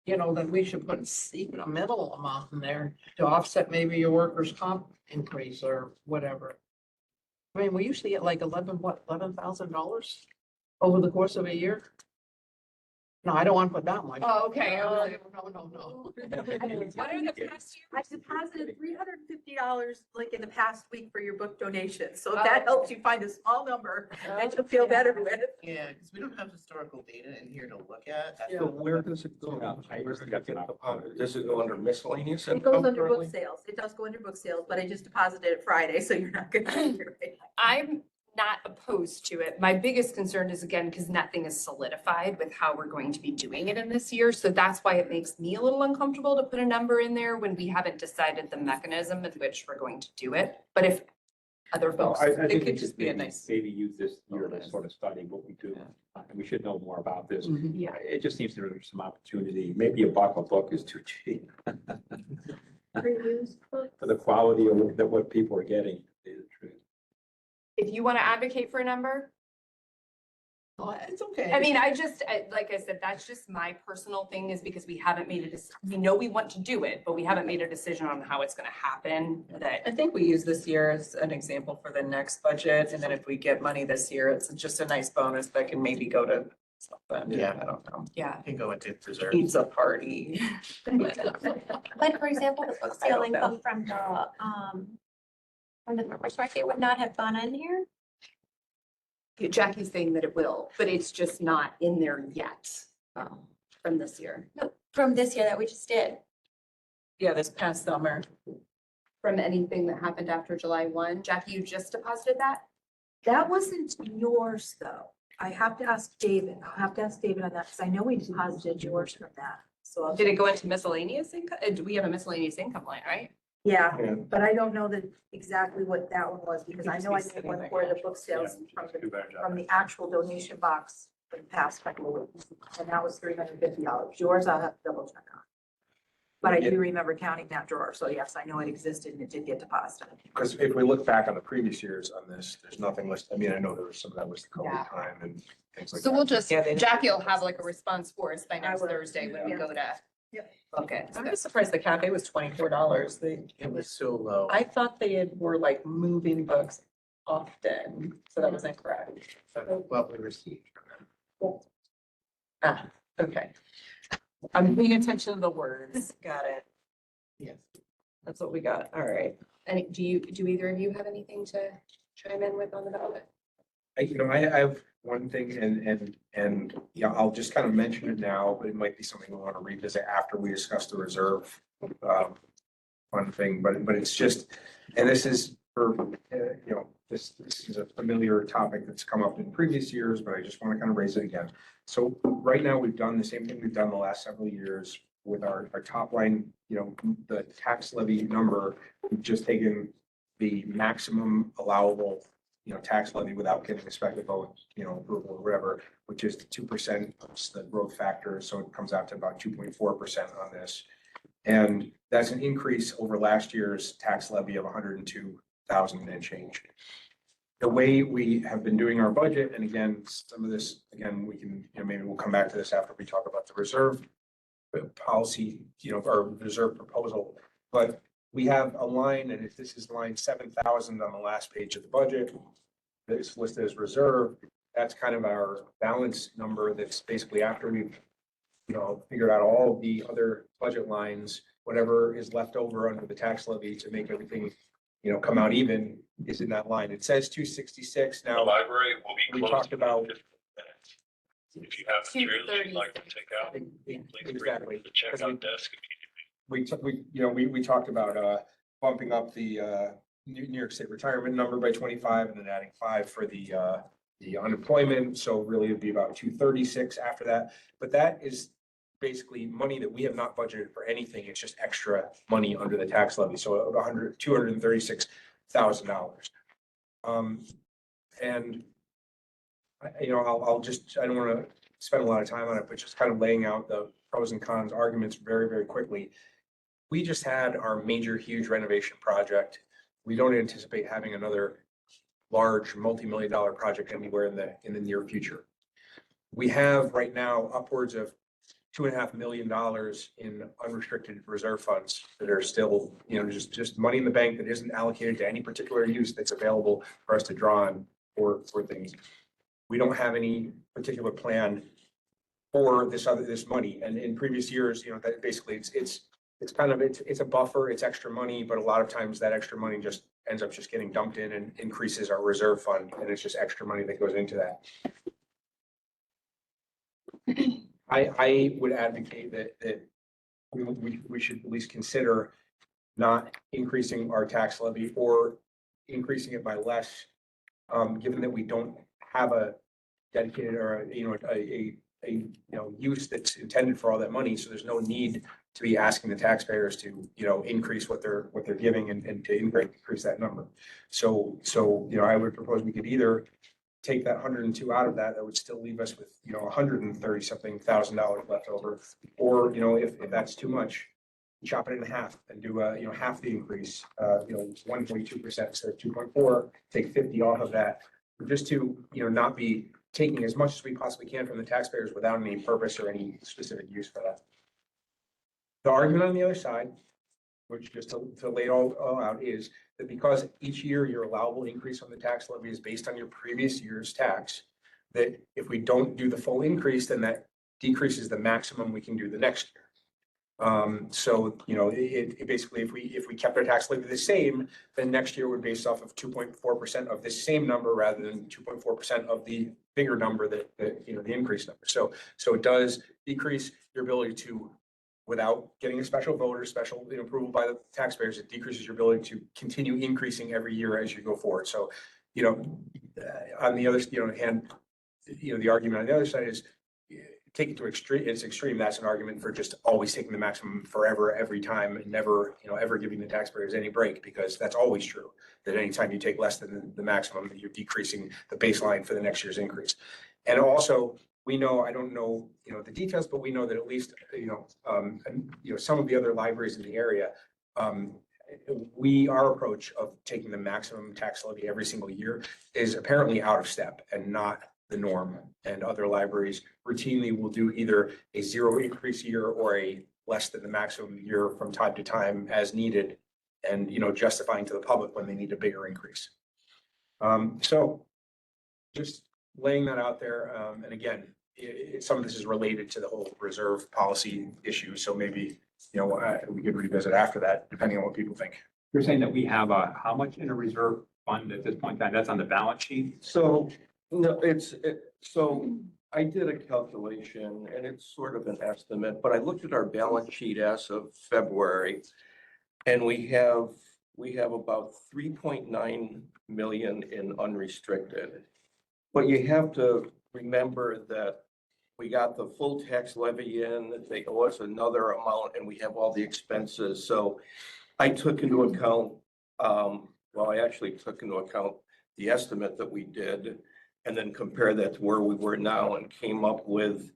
that we should put even a middle amount in there to offset maybe your workers' comp increase or whatever. I mean, we usually get like $11,000 over the course of a year. No, I don't want to put that much. Oh, okay. I was like, No. what are the past years? I deposited $350 like in the past week for your book donation. So if Oh. that helps you find a small number that you'll feel better with. Yeah, because we don't have historical data in here to look at. So where does it go? Yeah, I Where's just got it that go? out. Does it go under miscellaneous? It income goes under currently? book sales. It does go under book sales, but I just deposited it Friday, so you're not gonna hear it. I'm not opposed to it. My biggest concern is again, because nothing is solidified with how we're going to be doing it in this year. So that's why it makes me a little uncomfortable to put a number in there when we haven't decided the mechanism with which we're going to do it. But if other Well, folks, I It think could we just should be a maybe, nice maybe use this year to bonus. sort of study what we do. Yeah. And we should know more about this. Mhm. yeah. It just seems there's some opportunity. Maybe a book is too cheap for the quality of what people are getting, to tell you the truth. If you want to advocate for a number, Oh, it's okay. I mean, like I said, that's just my personal thing is because we haven't made we know we want to do it, but we haven't made a decision on how it's going to happen that. I think we use this year as an example for the next budget, and then if we get money this year, it's just a nice bonus that can maybe go to something. Yeah. I don't know, Yeah, Can go into dessert. pizza party. But for example, the book I sale don't know. income from the farmer's market would not have gone in here? Jackie's saying that it will, but it's just not in there yet from this year. No, from this year that we just did. Yeah, this past summer. From anything that happened after July 1. Jackie, you just deposited that? That wasn't yours, though. I have to ask David. I'll have to ask David on that, because I know we deposited yours from that. So I'll. Did it go into miscellaneous income? Do we have a miscellaneous income line, right? Yeah, Yeah. but I don't know that exactly what that one was, because I Could know I just be did one sitting for the there. book sales from Do a better job. the actual donation box for the past couple of weeks, and that was $350. Yours, I'll have to double check on. But I do remember counting that drawer, so yes, I know it existed and it did get deposited. Because if we look back on the previous years on this, there's nothing listed. I mean, I know there was some of that was the Yeah. COVID time and things like So that. we'll just, Yeah, they- Jackie will have like a response for us by next will. Thursday when we Yeah. go to. Yep. Okay. I'm just surprised the cafe was $24. It was so low. I thought were like moving books often, so that was incorrect. What we received from them. Ah, okay. I'm paying attention to the words. Got it. Yes. That's what we got. All right. And do either of you have anything to chime in with on the ballot? I have one thing and, yeah, I'll just kind of mention it now, but it might be something we want to revisit after we discuss the reserve. One thing, but it's just, and this is for, this is a familiar topic that's come up in previous years, but I just want to kind of raise it again. So right now, we've done the same thing we've done the last several years with our top line, the tax levy number. We've just taken the maximum allowable, tax levy without getting a special vote, approval or whatever, which is the 2% plus the growth factor. So it comes out to about 2.4% on this. And that's an increase over last year's tax levy of 102,000 and change. The way we have been doing our budget, and again, some of this, again, we can, maybe we'll come back to this after we talk about the reserve policy, our reserve proposal, but we have a line, and if this is line 7,000 on the last page of the budget, that is listed as reserve, that's kind of our balance number that's basically after we've, figured out all of the other budget lines, whatever is left over under the tax levy to make everything, come out even is in that line. It says 266 The now. library will be We closed. talked about- in 15 minutes. If you have materials you'd like to take out, please bring them Exactly. to the checkout desk immediately. We talked about bumping up the New York State retirement number by 25 and then adding 5 for the unemployment. So really it'd be about 236 after that. But that is basically money that we have not budgeted for anything. It's just extra money under the tax levy. So $236,000. And I'll just, I don't want to spend a lot of time on it, but just kind of laying out the pros and cons arguments very, very quickly. We just had our major, huge renovation project. We don't anticipate having another large multi-million-dollar project anywhere in the near future. We have right now upwards of $2.5 million in unrestricted reserve funds that are still, just money in the bank that isn't allocated to any particular use that's available for us to draw on for things. We don't have any particular plan for this money. And in previous years, you know, that basically it's kind of, it's a buffer, it's extra money, but a lot of times that extra money just ends up just getting dumped in and increases our reserve fund, and it's just extra money that goes into that. I would advocate that we should at least consider not increasing our tax levy or increasing it by less, given that we don't have a dedicated or, a use that's intended for all that money. So there's no need to be asking the taxpayers to, increase what they're giving and to increase that number. So, I would propose we could either take that 102 out of that, that would still leave us with, $130-something thousand left over. Or, if that's too much, chop it in half and do, half the increase, 1.2% instead of 2.4, take 50 off of that. Just to, not be taking as much as we possibly can from the taxpayers without any purpose or any specific use for that. The argument on the other side, which just to lay it all out, is that because each year your allowable increase on the tax levy is based on your previous year's tax, that if we don't do the full increase, then that decreases the maximum we can do the next year. So, it basically, if we kept our tax levy the same, then next year would be based off of 2.4% of this same number rather than 2.4% of the bigger number that, the increased number. So it does decrease your ability to, without getting a special vote or special approval by the taxpayers, it decreases your ability to continue increasing every year as you go forward. So, on the other, hand, the argument on the other side is, take it to extreme, that's an argument for just always taking the maximum forever, every time, and never, ever giving the taxpayers any break, because that's always true. That anytime you take less than the maximum, you're decreasing the baseline for the next year's increase. And also, we know, I don't know, the details, but we know that at least, some of the other libraries in the area, our approach of taking the maximum tax levy every single year is apparently out of step and not the norm. And other libraries routinely will do either a zero increase year or a less than the maximum year from time to time as needed, and justifying to the public when they need a bigger increase. So just laying that out there, and again, some of this is related to the whole reserve policy issue, so maybe we could revisit after that, depending on what people think. You're saying that we have how much in a reserve fund at this point in time? That's on the balance sheet? So, no, so I did a calculation and it's sort of an estimate, but I looked at our balance sheet as of February. And we have about 3.9 million in unrestricted. But you have to remember that we got the full tax levy in, they owe us another amount, and we have all the expenses. So I took into account, I actually took into account the estimate that we did, and then compare that to where we were now, and came up with,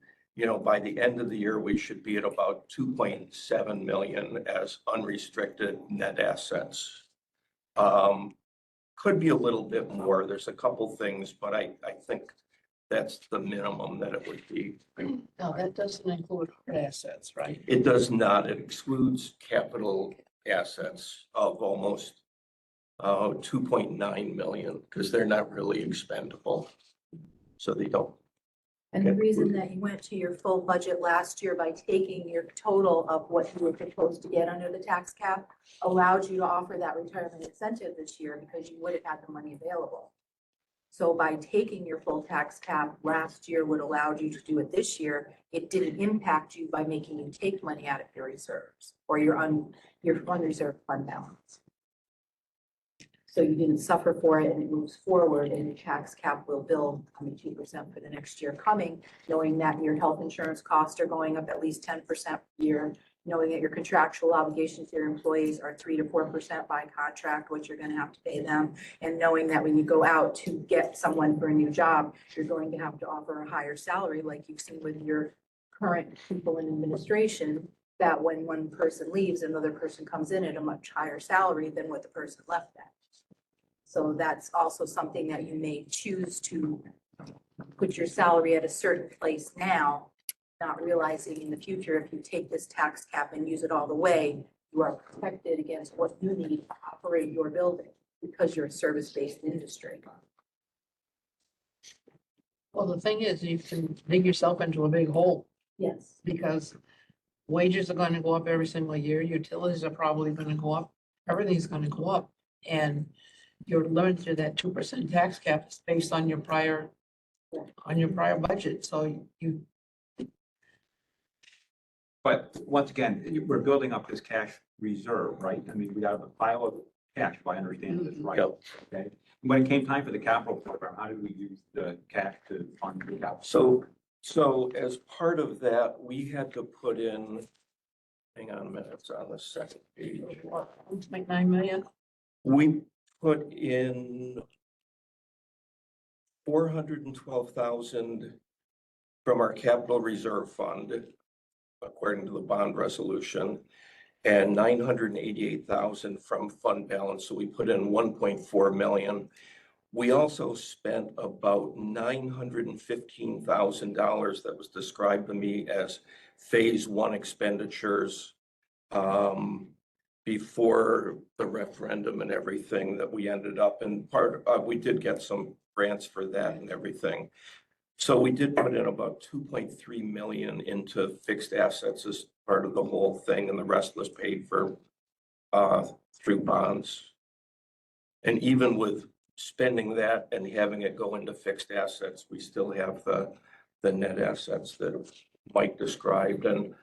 by the end of the year, we should be at about 2.7 million as unrestricted net assets. Could be a little bit more. There's a couple things, but I think that's the minimum that it would be. No, that doesn't include hard assets, right? It does not. It excludes capital assets of almost 2.9 million, because they're not really expendable. So they don't. And the reason that you went to your full budget last year by taking your total of what you were proposed to get under the tax cap allowed you to offer that retirement incentive this year, because you would have had the money available. So by taking your full tax cap last year would allow you to do it this year. It didn't impact you by making you take money out of your reserves or your unreserved fund balance. So you didn't suffer for it, and it moves forward, and your tax cap will build 2% for the next year coming, knowing that your health insurance costs are going up at least 10% per year, knowing that your contractual obligations to your employees are 3 to 4% by contract, what you're going to have to pay them, and knowing that when you go out to get someone for a new job, you're going to have to offer a higher salary, like you've seen with your current people in administration, that when one person leaves, another person comes in at a much higher salary than what the person left at. So that's also something that you may choose to put your salary at a certain place now, not realizing in the future, if you take this tax cap and use it all the way, you are protected against what you need to operate your building, because you're a service-based industry. Well, the thing is, you can dig yourself into a big hole Yes. because wages are gonna go up every single year, utilities are probably gonna go up, everything's gonna go up. And you're limited to that 2% tax cap is based on your prior budget, so you, But once again, we're building up this cash reserve, right? I mean, we got a pile of cash, if I understand this right. Yep. Okay. When it came time for the capital program, how did we use the cash to fund the capital? So as part of that, we had to put in, hang on a minute, it's on the second page. 1.9 million. We put in 412,000 from our capital reserve fund, according to the bond resolution, and 988,000 from fund balance. So we put in 1.4 million. We also spent about $915,000 that was described to me as phase one expenditures before the referendum and everything that we ended up in. We did get some grants for that and everything. So we did put in about 2.3 million into fixed assets as part of the whole thing, and the rest was paid for through bonds. And even with spending that and having it go into fixed assets, we still have the net assets that Mike described. And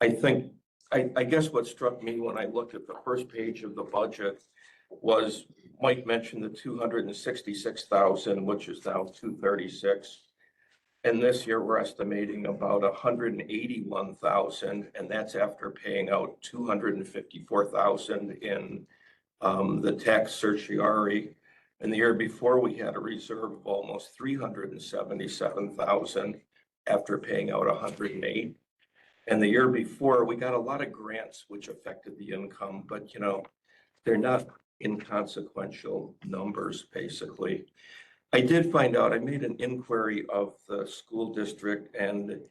I think, I guess what struck me when I looked at the first page of the budget was Mike mentioned the 266,000, which is now 236. And this year, we're estimating about 181,000, and that's after paying out 254,000 in the tax certiorari. And the year before, we had a reserve of almost 377,000 after paying out 108. And the year before, we got a lot of grants which affected the income, but they're not inconsequential numbers, basically. I did find out, I made an inquiry of the school district, and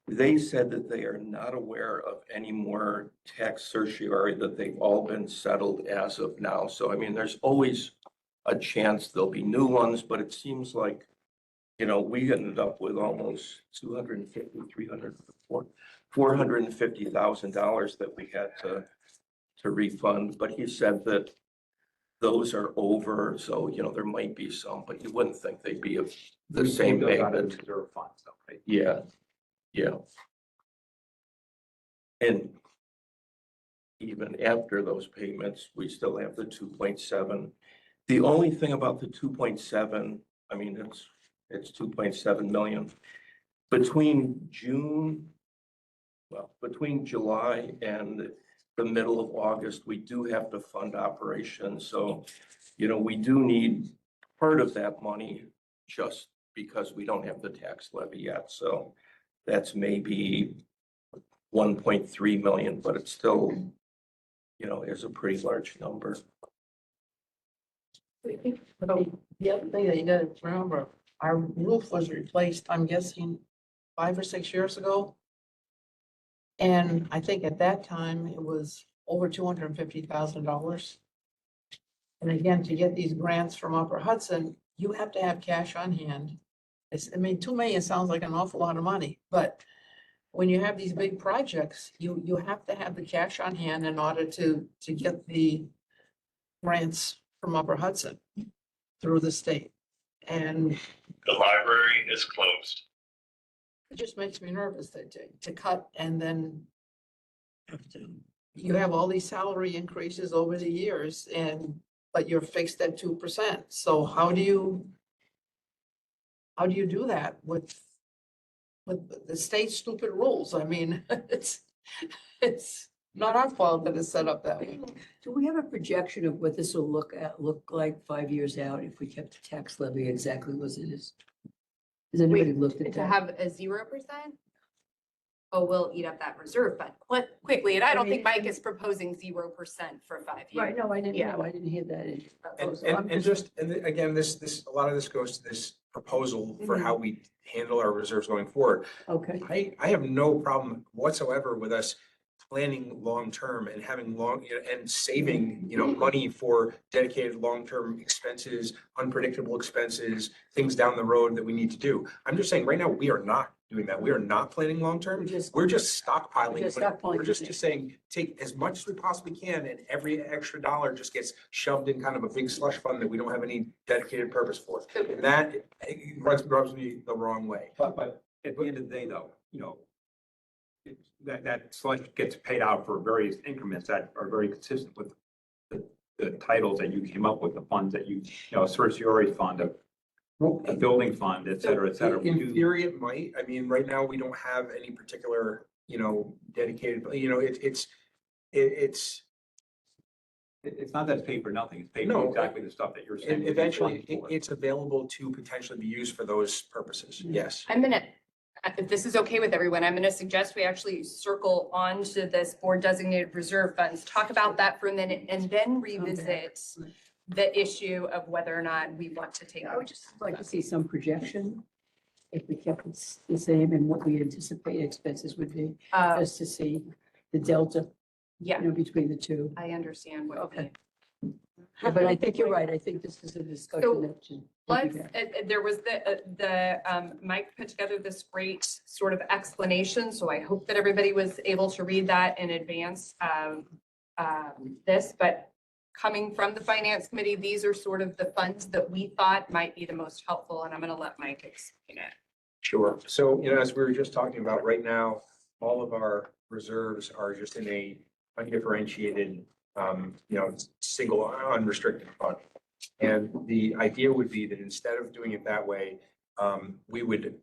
they said that they are not aware of any more tax certiorari, that they've all been settled as of now. So, I mean, there's always a chance there'll be new ones, but it seems like, we ended up with almost 450,000 dollars that we had to refund. But he said that those are over, so, there might be some, but you wouldn't think they'd be of the same magnitude. Reserve funds, okay. Yeah, yeah. And even after those payments, we still have the 2.7. The only thing about the 2.7, I mean, it's 2.7 million. Between July and the middle of August, we do have to fund operations. So, we do need part of that money just because we don't have the tax levy yet. So that's maybe 1.3 million, but it's still, is a pretty large number. The other thing that you gotta remember, our roof was replaced, I'm guessing, 5 or 6 years ago. And I think at that time, it was over $250,000. And again, to get these grants from Upper Hudson, you have to have cash on hand. I mean, 2 million sounds like an awful lot of money, but when you have these big projects, you have to have the cash on hand in order to get the grants from Upper Hudson through the state. And The library is closed. it just makes me nervous to cut, and then you have all these salary increases over the years, but you're fixed at 2%. So how do you do that with the state's stupid rules? I mean, it's not our fault that it's set up that way. Do we have a projection of what this will look like 5 years out if we kept the tax levy exactly as it is? Has anybody looked at To that? have a 0%? Oh, we'll eat up that reserve fund quickly. And I don't think Mike is proposing 0% for 5 years. Right, no, I didn't Yeah. know. I didn't hear that in your And, proposal. and, I'm and just, and again, this, a lot of this goes to this proposal for how we handle our reserves going forward. Okay, I have no problem whatsoever with us planning long-term and having and saving, money for dedicated long-term expenses, unpredictable expenses, things down the road that we need to do. I'm just saying, right now, we are not doing that. We are not planning long-term. We're just stockpiling. We're just but stockpiling We're just money. saying, take as much as we possibly can, and every extra dollar just gets shoved in kind of a big slush fund that we don't have any dedicated purpose for. And that rubs me the wrong way. But at the end of the day, though, that slush gets paid out for various increments that are very consistent with the titles that you came up with, the funds that a certiorari fund, a building fund, et cetera, et cetera. We In do- theory, it might. I mean, right now, we don't have any particular, dedicated, it's, It's not that it's paid for nothing. It's paid No, for exactly the stuff that you're saying. eventually, it's available to potentially be used for those purposes. Yes. I'm gonna, if this is okay with everyone, I'm gonna suggest we actually circle on to this board designated reserve funds, talk about that for a minute, and then revisit the issue of whether or not we want to take. I would just like to see some projection, if we kept it the same and what we anticipate expenses would be, just to see the delta, Yeah, between the two. I understand what. Okay. Yeah, but I think you're right. I think this is a discussion that should. Let's, there was Mike put together this great sort of explanation, so I hope that everybody was able to read that in advance of this, but coming from the finance committee, these are sort of the funds that we thought might be the most helpful, and I'm gonna let Mike explain it. Sure. So, as we were just talking about right now, all of our reserves are just in a undifferentiated, single unrestricted fund. And the idea would be that instead of doing it that way, we would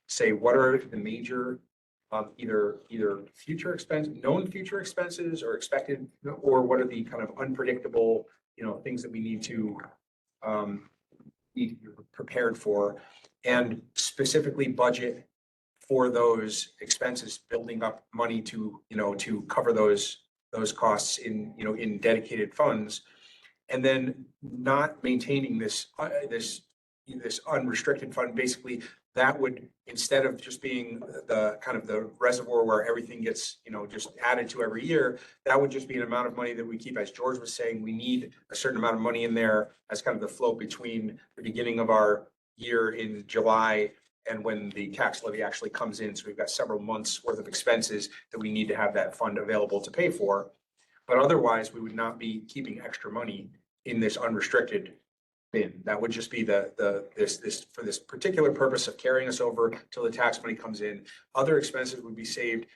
say, what are the major, either future known future expenses or expected, or what are the kind of unpredictable, things that we need to be prepared for, and specifically budget for those expenses, building up money to, to cover those costs in dedicated funds. And then not maintaining this unrestricted fund. Basically, that would, instead of just being the kind of the reservoir where everything gets, just added to every year, that would just be an amount of money that we keep. As George was saying, we need a certain amount of money in there as kind of the float between the beginning of our year in July and when the tax levy actually comes in. So we've got several months worth of expenses that we need to have that fund available to pay for. But otherwise, we would not be keeping extra money in this unrestricted bin. That would just be this for this particular purpose of carrying us over till the tax money comes in. Other expenses would be saved.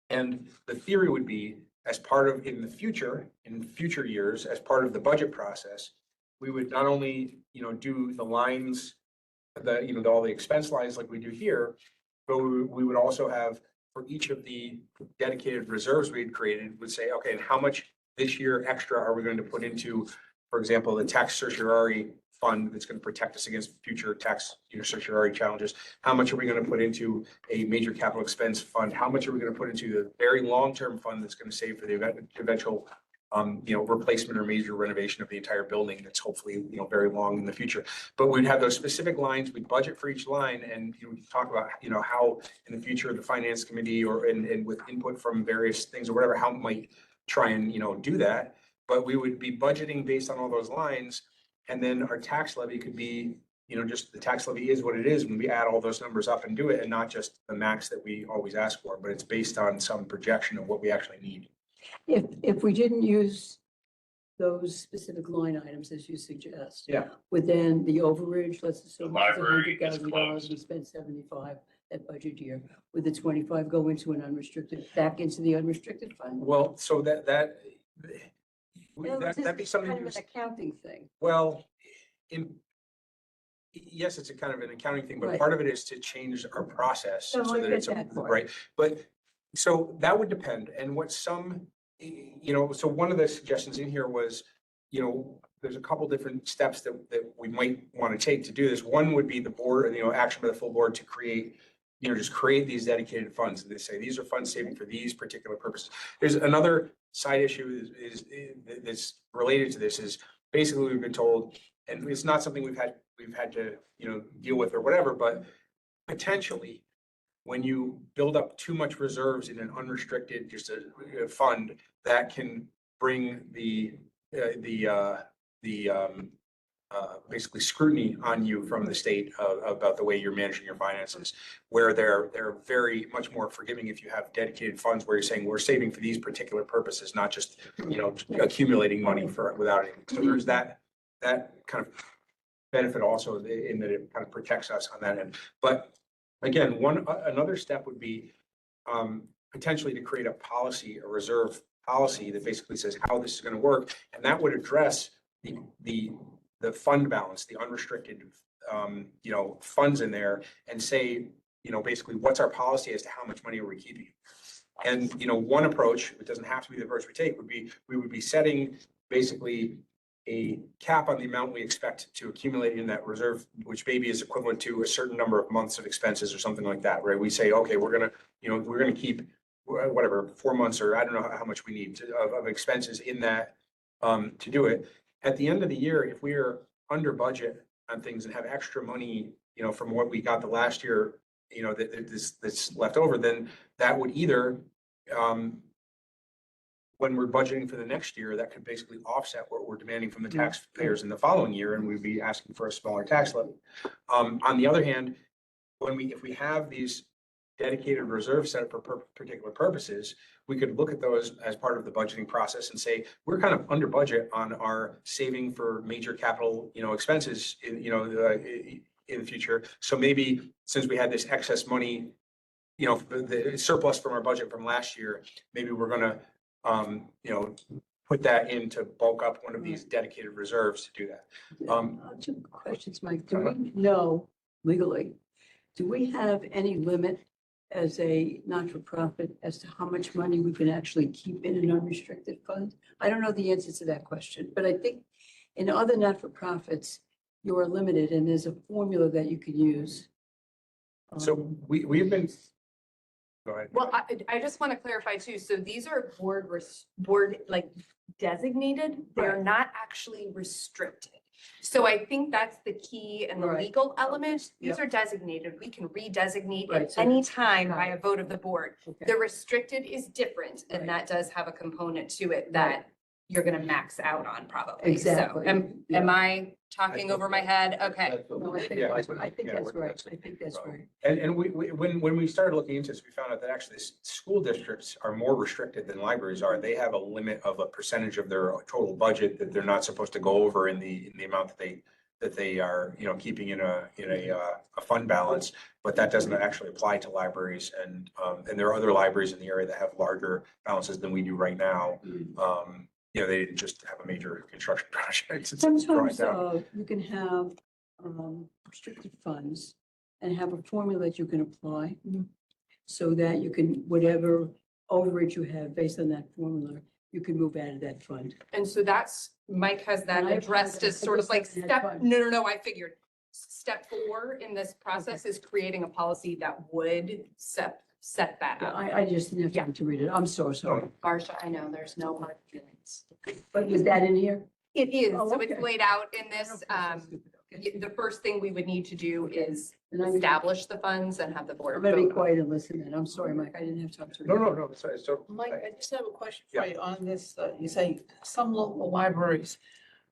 And the theory would be, as part of, in future years, as part of the budget process, we would not only, do the lines, all the expense lines like we do here, but we would also have, for each of the dedicated reserves we had created, would say, okay, and how much this year extra are we going to put into, for example, the tax certiorari fund that's going to protect us against future tax, certiorari challenges? How much are we going to put into a major capital expense fund? How much are we going to put into the very long-term fund that's going to save for the eventual, replacement or major renovation of the entire building that's hopefully, very long in the future? But we'd have those specific lines, we'd budget for each line, and we could talk about, how in the future, the finance committee and with input from various things or whatever, how it might try and, do that. But we would be budgeting based on all those lines. And then our tax levy could be, just the tax levy is what it is when we add all those numbers up and do it, and not just the max that we always ask for, but it's based on some projection of what we actually need. If we didn't use those specific line items as you suggest. Yeah. Would then the overage, let's assume The it's library is $100,000, closed. we spent 75 that budget year. Would the 25 go into an unrestricted, back into the unrestricted fund? Well, so that'd This be is something. kind of an accounting thing. Well, yes, it's a kind of an accounting thing, but Right. part of it is to change our process No, so I that get it's, that part. right? But, so that would depend. And what some, so one of the suggestions in here was, there's a couple different steps that we might want to take to do this. One would be the board, action by the full board to create, just create these dedicated funds. And they say, these are funds saving for these particular purposes. There's another side issue that's related to this is basically we've been told, and it's not something we've had to, deal with or whatever, but potentially when you build up too much reserves in an unrestricted, just a fund, that can bring the basically scrutiny on you from the state about the way you're managing your finances, where they're very much more forgiving if you have dedicated funds where you're saying we're saving for these particular purposes, not just, accumulating money for without anything. So there's that kind of benefit also in that it kind of protects us on that end. But again, another step would be potentially to create a policy, a reserve policy that basically says how this is going to work, and that would address the fund balance, the unrestricted, funds in there, and say, basically what's our policy as to how much money are we keeping? And, one approach, it doesn't have to be the approach we take, we would be setting basically a cap on the amount we expect to accumulate in that reserve, which maybe is equivalent to a certain number of months of expenses or something like that, right? We say, okay, we're gonna keep whatever, 4 months, or I don't know how much we need of expenses in that to do it. At the end of the year, if we are under budget on things and have extra money, from what we got the last year, that's left over, then that would either, when we're budgeting for the next year, that could basically offset what we're demanding from the taxpayers in the following year, and we'd be asking for a smaller tax levy. On the other hand, if we have these dedicated reserves set up for particular purposes, we could look at those as part of the budgeting process and say, we're kind of under budget on our saving for major capital, expenses in the future. So maybe since we had this excess money, the surplus from our budget from last year, maybe we're gonna, put that in to bulk up one of these dedicated reserves to do that. 2 questions, Mike. Do we know legally, do we have any limit as a not-for-profit as to how much money we can actually keep in an unrestricted fund? I don't know the answer to that question, but I think in other not-for-profits, you are limited, and there's a formula that you can use. So we've been, go ahead. Well, I just want to clarify too. So these are board like designated. They're not actually restricted. So I think that's the key and the Right. legal element. These Yep. are designated. We can redesignate Right, at so- any time Got by it. a vote of the board. Okay. The restricted is different, and Right. that does have a component to it that you're gonna max out on probably. Exactly. So am Yeah. I talking over my head? Okay. No, I think Yeah, that's I right. I think that's right. And when we started looking into this, we found out that actually school districts are more restricted than libraries are. They have a limit of a percentage of their total budget that they're not supposed to go over in the amount that they are, keeping in a fund balance, but that doesn't actually apply to libraries. And there are other libraries in the area that have larger balances than we do right now. They didn't just have a major construction project. It's drawing Sometimes down. you can have restricted funds and have a formula that you can apply so that you can, whatever overage you have based on that formula, you can move out of that fund. And so Mike has that And I addressed as apologize. I sort of just like haven't had step, time. no, I figured. Step 4 in this process is creating a policy that would set that Yeah, up. I just didn't have time to read it. I'm so sorry. Marcia, I know, there's no hard feelings. But was that in here? It is, Oh, so it's okay. laid out in I this. don't feel so stupid. Okay. The first thing we would need to do is And I'm establish the funds and have the board. I'm gonna be vote. quiet and listen then. I'm sorry, Mike. I didn't have time to read. No. So Mike, I just have a question Yeah. for you on this. You say some local libraries.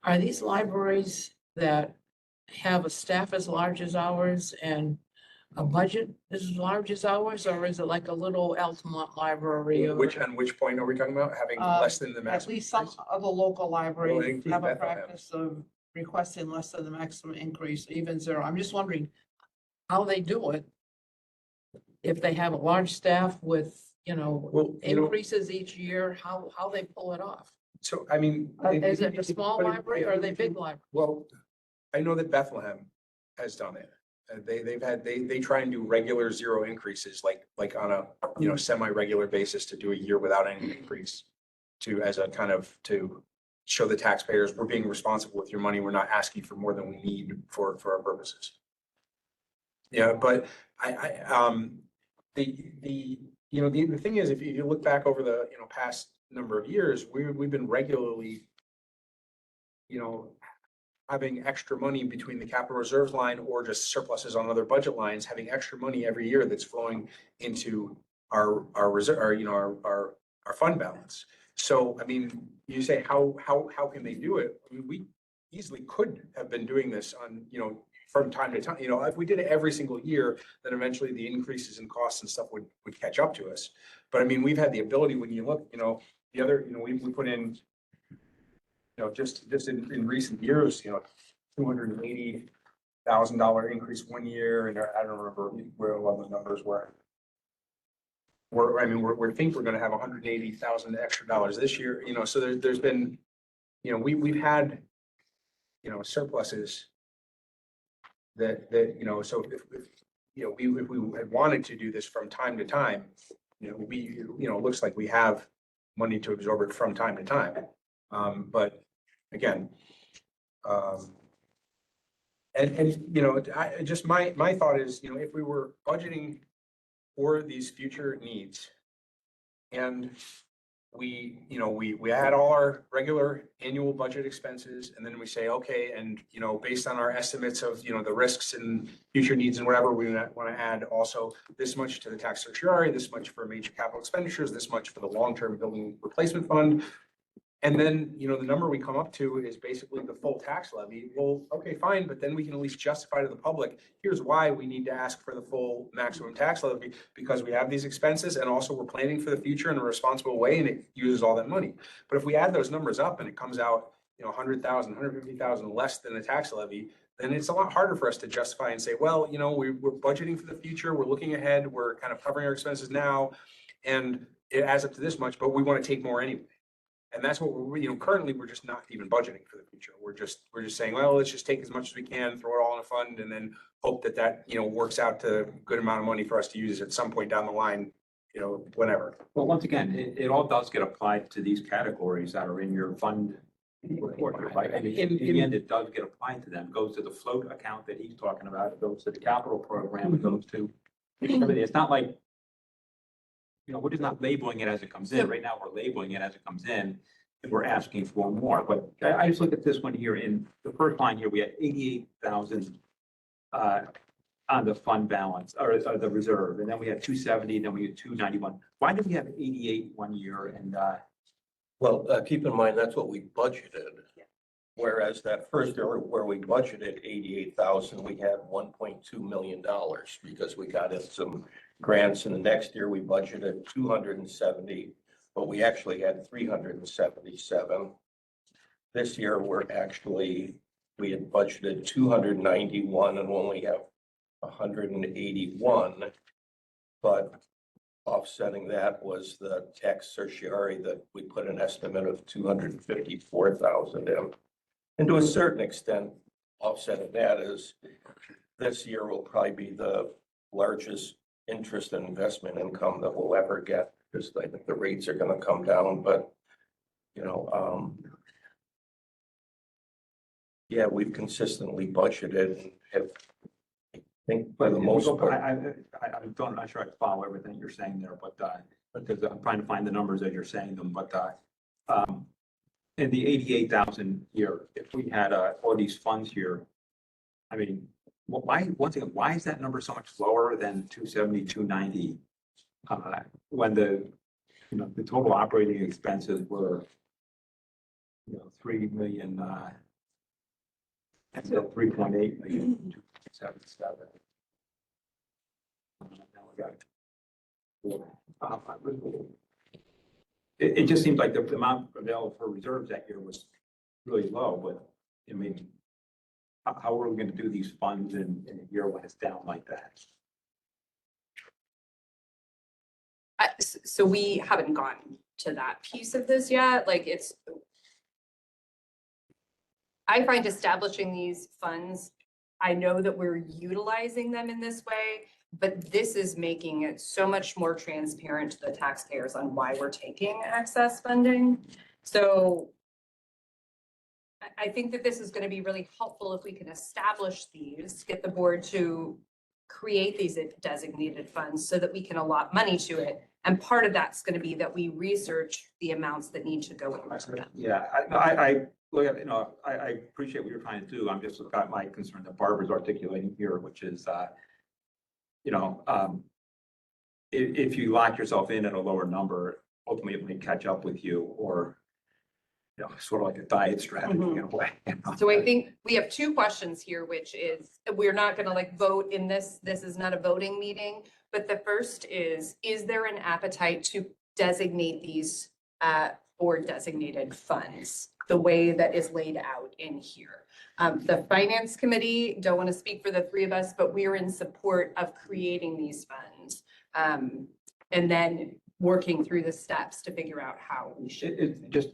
Are these libraries that have a staff as large as ours and a budget as large as ours, or is it like a little Altamont library? or- on which point are we talking about? Having less than the At maximum? least some increase? other local libraries include have a Bethlehem. practice of requesting less than the maximum increase, even zero. I'm just wondering how they do it. If they have a large staff with, Well, increases each year, how they pull it off? so I mean. Is it a small but it- library or are they big libraries? Well, I know that Bethlehem has done it. They try and do regular zero increases, like on a, semi-regular basis to do a year without any increase. As a kind of, to show the taxpayers, we're being responsible with your money. We're not asking for more than we need for our purposes. Yeah, but the thing is, if you look back over the, past number of years, we've been regularly, having extra money between the capital reserves line or just surpluses on other budget lines, having extra money every year that's flowing into our reserve, our fund balance. So, I mean, you say, how can they do it? I mean, we easily could have been doing this on, from time to time. If we did it every single year, then eventually the increases in costs and stuff would catch up to us. But I mean, we've had the ability, when you look, the other, we put in, just in recent years, $280,000 increase one year, and I don't remember where a lot of the numbers were. We think we're gonna have $180,000 extra dollars this year, so there's been, we've had, surpluses that, so if we had wanted to do this from time to time, it looks like we have money to absorb it from time to time. But again, my thought is, if we were budgeting for these future needs and we had all our regular annual budget expenses, and then we say, okay, and, based on our estimates of, the risks and future needs and whatever, we want to add also this much to the tax certiorari, this much for major capital expenditures, this much for the long-term building replacement fund. And then, the number we come up to is basically the full tax levy. Well, okay, fine, but then we can at least justify to the public, here's why we need to ask for the full maximum tax levy, because we have these expenses and also we're planning for the future in a responsible way, and it uses all that money. But if we add those numbers up and it comes out, 100,000, 150,000 less than the tax levy, then it's a lot harder for us to justify and say, well, we're budgeting for the future, we're looking ahead, we're kind of covering our expenses now, and it adds up to this much, but we want to take more anyway. And that's what we're, currently we're just not even budgeting for the future. We're just saying, well, let's just take as much as we can, throw it all in a fund, and then hope that works out to a good amount of money for us to use at some point down the line, whenever. Well, once again, it all does get applied to these categories that are in your fund report, right? And in the end, it does get applied to them. It goes to the float account that he's talking about, it goes to the capital program, it goes to everything. It's not like, we're just not labeling it as it comes in. Right now, we're labeling it as it comes in, and we're asking for more. But I just look at this one here. In the first line here, we had 88,000 on the fund balance, or the reserve, and then we had 270, then we had 291. Why did we have 88 one year? And Well, keep in mind, that's what we budgeted. Whereas that first year where we budgeted 88,000, we had $1.2 million because we got in some grants, and the next year we budgeted 270, but we actually had 377. This year we had budgeted 291 and we only have 181. But offsetting that was the tax certiorari that we put an estimate of 254,000 in. And to a certain extent, offsetting that is this year will probably be the largest interest and investment income that we'll ever get, because I think the rates are going to come down. But, yeah, we've consistently budgeted and have, I think for the most part. I'm not sure I follow everything you're saying there, but because I'm trying to find the numbers as you're saying them, but in the 88,000 here, if we had all these funds here, I mean, why is that number so much lower than 270, 290? When the total operating expenses were, 3 million, and so 3.8 million, 277. Now we got it just seems like the amount available for reserves that year was really low, but I mean, how are we going to do these funds in a year when it's down like that? So we haven't gotten to that piece of this yet. I find establishing these funds, I know that we're utilizing them in this way, but this is making it so much more transparent to the taxpayers on why we're taking excess funding. So I think that this is going to be really helpful if we can establish these, get the board to create these designated funds so that we can allot money to it. And part of that's going to be that we research the amounts that need to go into them. Yeah, I look at, I appreciate what you're trying to do. I'm just got my concern that Barbara's articulating here, which is, if you lock yourself in at a lower number, ultimately it may catch up with you, or, sort of like a diet strategy in a way. So I think we have two questions here, which is, we're not gonna vote in this is not a voting meeting. But the first is there an appetite to designate these board designated funds the way that is laid out in here? The finance committee, don't want to speak for the three of us, but we're in support of creating these funds. And then working through the steps to figure out how we should. It just,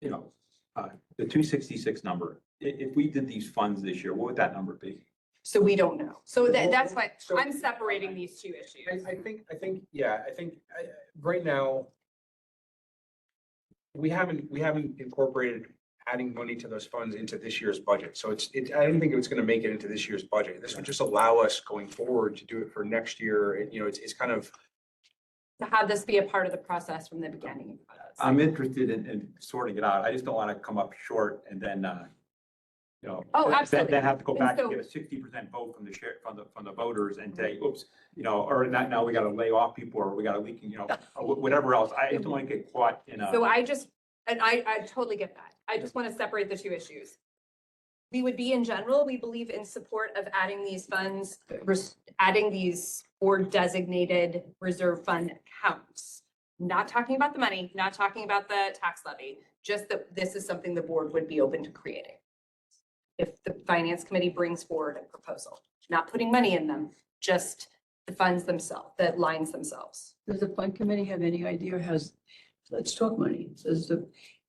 the 266 number, if we did these funds this year, what would that number be? So we don't know. So that's why So- I'm separating these two issues. I think right now, we haven't incorporated adding money to those funds into this year's budget. So I don't think it's gonna make it into this year's budget. This would just allow us going forward to do it for next year. It's kind of, To have this be a part of the process from the beginning. I'm interested in sorting it out. I just don't want to come up short and then, Oh, absolutely. Then have to go And back so- and get a 60% vote from the voters and say, oops, or now we got to lay off people, or we got to leak, or whatever else. I just don't want to get caught in So a. I totally get that. I just want to separate the two issues. We would be in general, we believe in support of adding these funds, adding these board designated reserve fund accounts. Not talking about the money, not talking about the tax levy, just that this is something the board would be open to creating. If the finance committee brings forward a proposal, not putting money in them, just the funds themselves, the lines themselves. Does the fund committee have any idea let's talk money.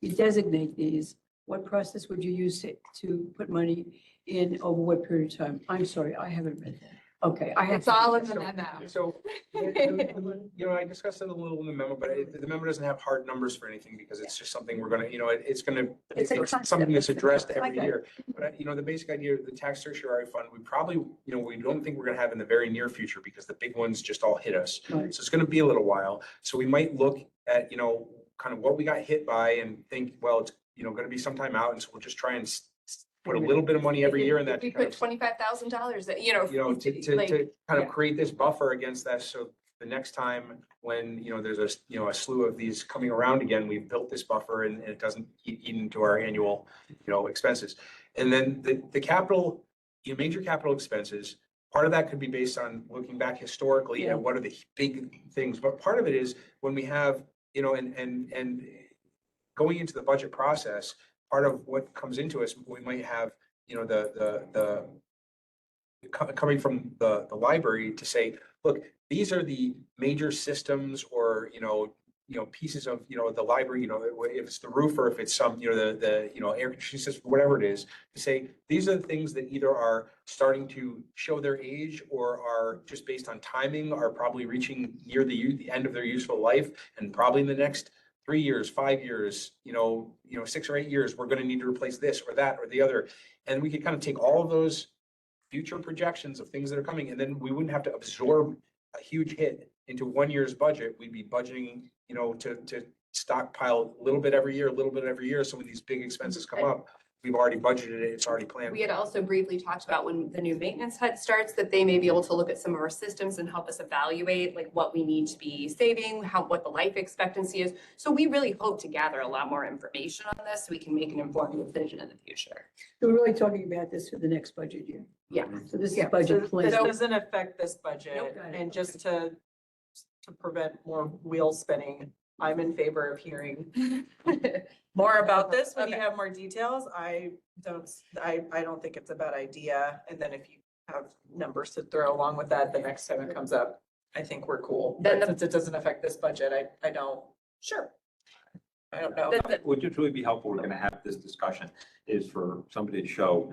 You designate these, what process would you use to put money in over what period of time? I'm sorry, I haven't read that. Okay, I have. It's all in the So- memo. so, I discussed it a little in the memo, but the memo doesn't have hard numbers for anything because it's just something we're gonna, it's something that's addressed every Okay. year. But, the basic idea of the tax certiorari fund, we probably, we don't think we're gonna have in the very near future because the big ones just all hit us. Right. So it's gonna be a little while. So we might look at, kind of what we got hit by and think, well, it's, gonna be sometime out. And so we'll just try and put a little bit of money every year in that. We to kind put of- $25,000 that, to kind yeah. of create this buffer against that. So the next time when, there's a slew of these coming around again, we've built this buffer and it doesn't eat into our annual, expenses. And then the capital, major capital expenses, part of that could be based on looking back historically Yeah. at what are the big things. But part of it is when we have, and going into the budget process, part of what comes into us, we might have, coming from the library to say, look, these are the major systems or, pieces of, the library, if it's the roof or if it's some, the air conditioning system, whatever it is, to say, these are the things that either are starting to show their age or are just based on timing, are probably reaching near the end of their useful life. And probably in the next 3 years, 5 years, 6 or 8 years, we're going to need to replace this or that or the other. And we could kind of take all of those future projections of things that are coming, and then we wouldn't have to absorb a huge hit into 1 year's budget. We'd be budgeting, to stockpile a little bit every year, a little bit every year. So when these big expenses come up, we've already budgeted it. It's already planned. We had also briefly talked about when the new maintenance hut starts, that they may be able to look at some of our systems and help us evaluate what we need to be saving, what the life expectancy is. So we really hope to gather a lot more information on this so we can make an informed decision in the future. We're really talking about this for the next budget year. Yeah. So this is Yeah, budget so plan. this doesn't affect this Nope, budget, got it. and just to prevent more wheel spinning, I'm in favor of hearing more about this when you Okay. have more details. I don't think it's a bad idea, and then if you have numbers to throw along with that, the next time it comes up, I think we're cool. Then But the- since it doesn't affect this budget, I don't know. The- Would just really be helpful, we're going to have this discussion, is for somebody to show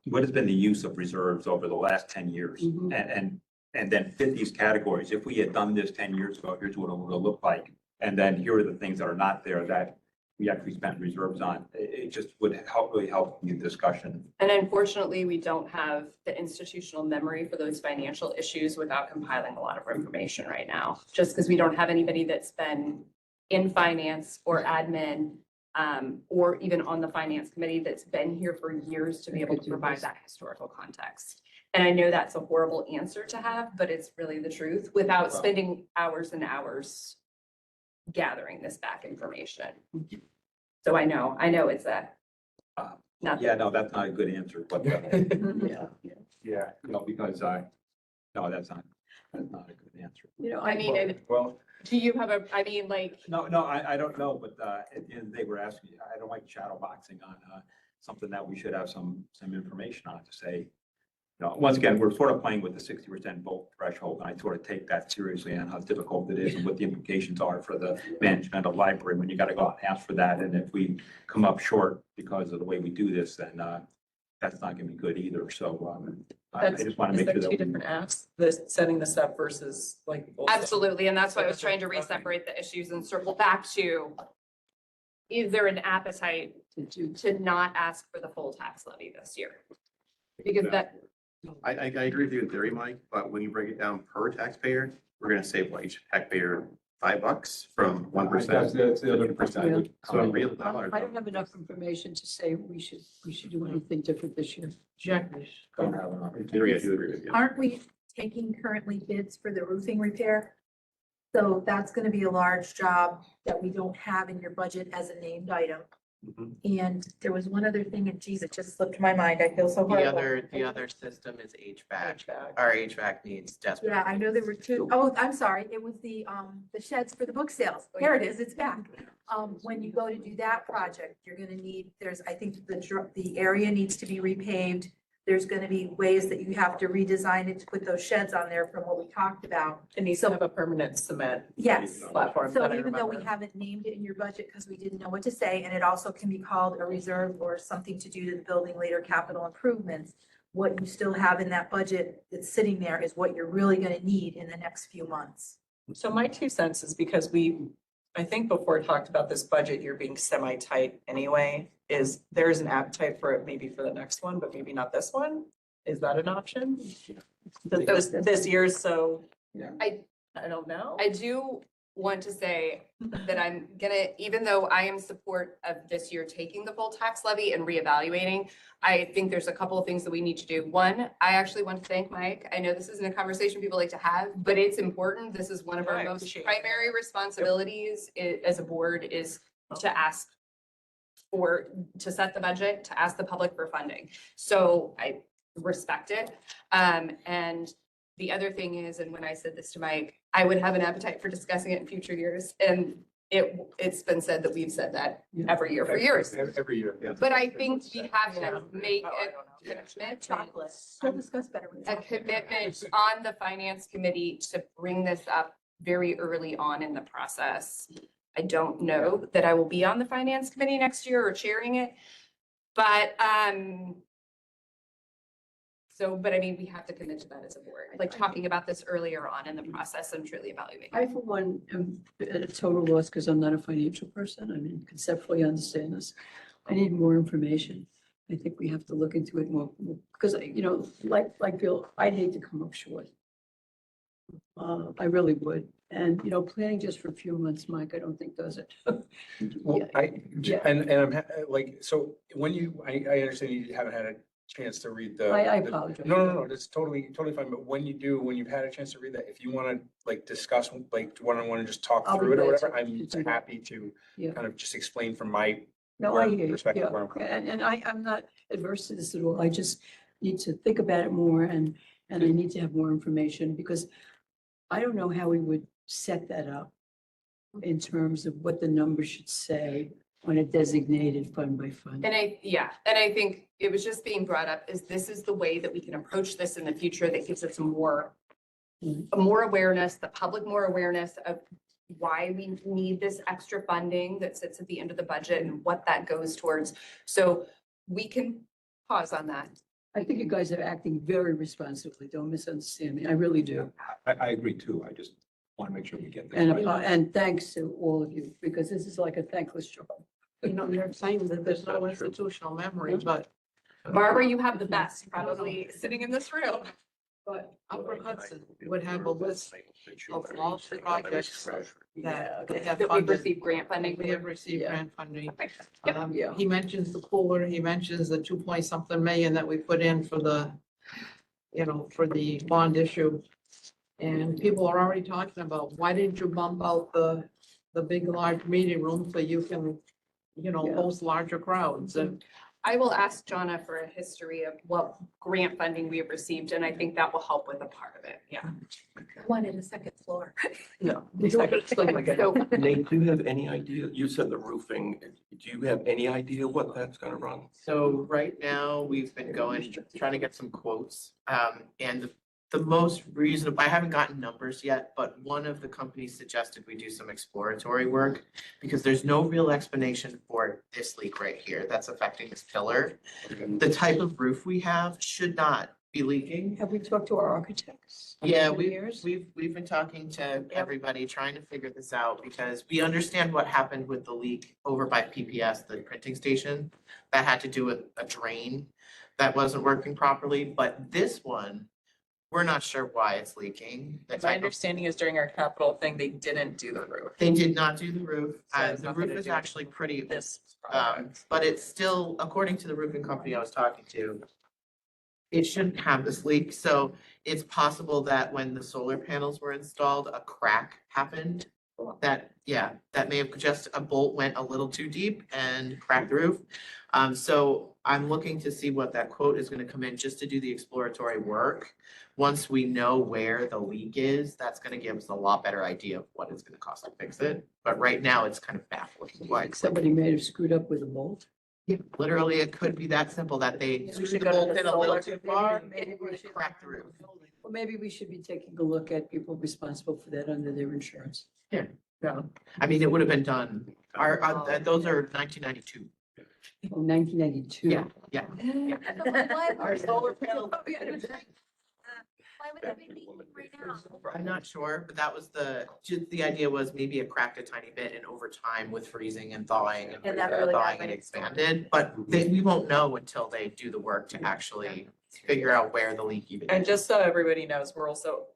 what has been the use of reserves over the last 10 years. Mhm. And then fit these categories. If we had done this 10 years ago, here's what it would have looked like. And then here are the things that are not there that, we actually spent reserves on. It just would really help the discussion. And unfortunately, we don't have the institutional memory for those financial issues without compiling a lot of information right now. Just because we don't have anybody that's been in finance or admin, or even on the finance committee that's been here for years to be able to provide that historical context. And I know that's a horrible answer to have, but it's really the truth without spending hours and hours gathering this back information. So I know it's not. Yeah, no, that's not a good answer, but, Yeah, yeah. yeah, because no, that's not a good answer. You know, I mean, and Well, do you have I mean, like, No, I don't know, but at the end of the day, we're asking, I don't like shadow boxing on something that we should have some information on to say. Once again, we're sort of playing with the 60% vote threshold, and I sort of take that seriously and how difficult it is and what the implications are for the management of library when you got to go out and ask for that. And if we come up short because of the way we do this, then that's not going to be good either. So I just want to Is make there sure two that. different apps, this, setting this up versus like? both? absolutely. And that's why I was trying to re-separate the issues and circle back to, is there an appetite to not ask for the full tax levy this year? Because that, I agree with you in theory, Mike, but when you break it down per taxpayer, we're gonna save what each taxpayer $5 from 1%. That's the other percent. So in real dollars. I don't have enough information to say we should do anything different this year. Jackie. Don't have enough. In theory, I do agree with you. Aren't we taking currently bids for the roofing repair? So that's gonna be a large job that we don't have in your budget as a named item. Mhm. And there was one other thing, and geez, it just slipped my mind. I feel so horrible. The other system is HVAC. HVAC. Our HVAC needs desperate. Yeah, I know there were two. Oh, I'm sorry. It was the sheds for the book sales. Here it is. It's back. When you go to do that project, you're gonna need, I think the area needs to be repaved. There's gonna be ways that you have to redesign it to put those sheds on there from what we talked about. It needs to have a permanent cement Yes. platform. So that I even though we remember. haven't named it in your budget because we didn't know what to say, and it also can be called a reserve or something to do to the building later capital improvements, what you still have in that budget that's sitting there is what you're really gonna need in the next few months. So my 2 cents is because I think before talked about this budget, you're being semi-tight anyway, is there's an appetite for it maybe for the next one, but maybe not this one? Is that an option? This year's, so. Yeah. I don't know. I do want to say that I'm gonna, even though I am support of this year taking the full tax levy and reevaluating, I think there's a couple of things that we need to do. One, I actually want to thank Mike. I know this isn't a conversation people like to have, but it's important. This is one of I our most appreciate it. primary responsibilities as a board is to ask to set the budget, to ask the public for funding. So I respect it. And the other thing is, and when I said this to Mike, I would have an appetite for discussing it in future years. And it's been said that we've said that every year for years. Every year. Yeah. But I think we have Yeah. to make Oh, I a don't know. commitment, Chocolate. We'll discuss better with a commitment on the finance committee to bring this up very early on in the process. I don't know that I will be on the finance committee next year or chairing it, but, but I mean, we have to commit to that as a board, like talking about this earlier on in the process and truly evaluating. I, for one, am at a total loss because I'm not a financial person. I mean, conceptually understand this. I need more information. I think we have to look into it more, because, like Bill, I'd hate to come up short. I really would. And, planning just for a few months, Mike, I don't think does it. Well, Yeah. Yeah. and I'm like, so when I understand you haven't had a chance to read the. I the- apologize. No, that's totally fine. But when you've had a chance to read that, if you want to like discuss, like one-on-one and just talk I'll be through it or glad to whatever, I'm do that. happy to Yeah. kind of just explain from my No, where I I'm- hear you. perspective Yeah. where I'm coming And I'm not adverse to this at all. I just need to think about it more and I need to have more information because I don't know how we would set that up in terms of what the number should say on a designated fund by fund. And I think it was just being brought up is this is the way that we can approach this in the future that gives us more awareness, the public more awareness of why we need this extra funding that sits at the end of the budget and what that goes towards. So we can pause on that. I think you guys are acting very responsibly. Don't misunderstand me. I really do. I agree too. I just want to make sure we get this And, right. and thanks to all of you because this is like a thankless job. You know, they're saying that there's no institutional memory, but Barbara, you have the best probably sitting in this room. but Upper Hudson would have a list of all the projects that they have That we've funded. received grant funding. We have received Yeah. grant funding. Okay. Yep. Yeah. He mentions the cooler, he mentions the 2 point something million that we put in for the, you know, for the bond issue. And people are already talking about, why didn't you bump out the big, large meeting room so you can, you know, Yeah. host larger crowds? And I will ask Jonna for a history of what grant funding we have received, and I think that will help with a part of it, yeah. One in the second floor. no. So, Nate, do you have any idea? You said the roofing. Do you have any idea what that's gonna run? So right now, we've been going, trying to get some quotes. And the most reasonable, I haven't gotten numbers yet, but one of the companies suggested we do some exploratory work because there's no real explanation for this leak right here that's affecting this pillar. The type of roof we have should not be leaking. Have we talked to our architects? Yeah, over the we've, years? we've been talking to everybody, trying to figure this out because we understand what happened with the leak over by PPS, the printing station. That had to do with a drain that wasn't working properly, but this one, we're not sure why it's leaking. The My type of, understanding is during our capital thing, they didn't do the roof. they did not do the roof. So it's The not roof gonna is do actually pretty, This um, project. but it's still, according to the roofing company I was talking to, it shouldn't have this leak, so it's possible that when the solar panels were installed, a crack happened. That, yeah, that may have just, a bolt went a little too deep and cracked the roof. So I'm looking to see what that quote is gonna come in, just to do the exploratory work. Once we know where the leak is, that's gonna give us a lot better idea of what it's gonna cost to fix it. But right now, it's kind of baffling, Like somebody may have screwed up with a bolt. literally, it could be that simple that they We screwed should the go to bolt the in a little solar- too far, Maybe we it should- cracked the roof. Well, maybe we should be taking a look at people responsible for that under their insurance. Yeah, I mean, it would have been done, those are 1992. Oh, 1992. Yeah. Our solar panel. Why would they be leaking right now? I'm not sure, but that was just the idea was maybe it cracked a tiny bit and over time with freezing and thawing And that really thawing it happened. expanded, but we won't know until they do the work to actually figure out where the leak even And is. just so everybody knows, we're also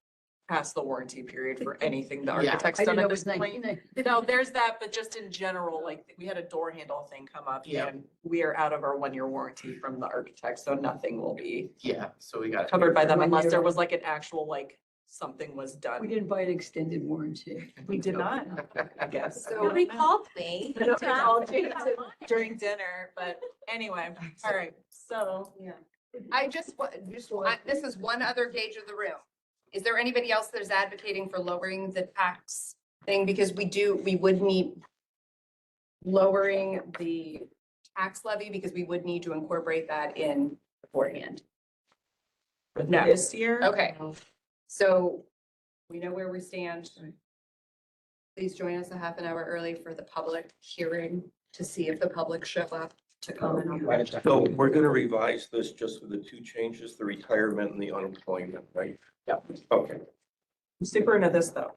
past the warranty period for anything the Yeah. architect's I done didn't know at it was this point. 1990. No, there's that, but just in general, like, we had a door handle thing come up Yeah. and we are out of our 1-year warranty from the architect, so nothing will be Yeah, so we got. covered by them 1 unless year. there was like an actual, like, something was We done. didn't buy an extended warranty. We did not, I guess. So- Nobody called me. Nobody called you during dinner, but anyway, all right, so. I just want, this is one other gauge of the room. Is there anybody else that is advocating for lowering the tax thing? Because we would need lowering the tax levy because we would need to incorporate that in beforehand. No. This year? Okay, so we know where we stand. Please join us a half an hour early for the public hearing to see if the public show up to comment on it. So we're gonna revise this just for the two changes, the retirement and the unemployment, right? Yep. Okay. I'm super into this, though.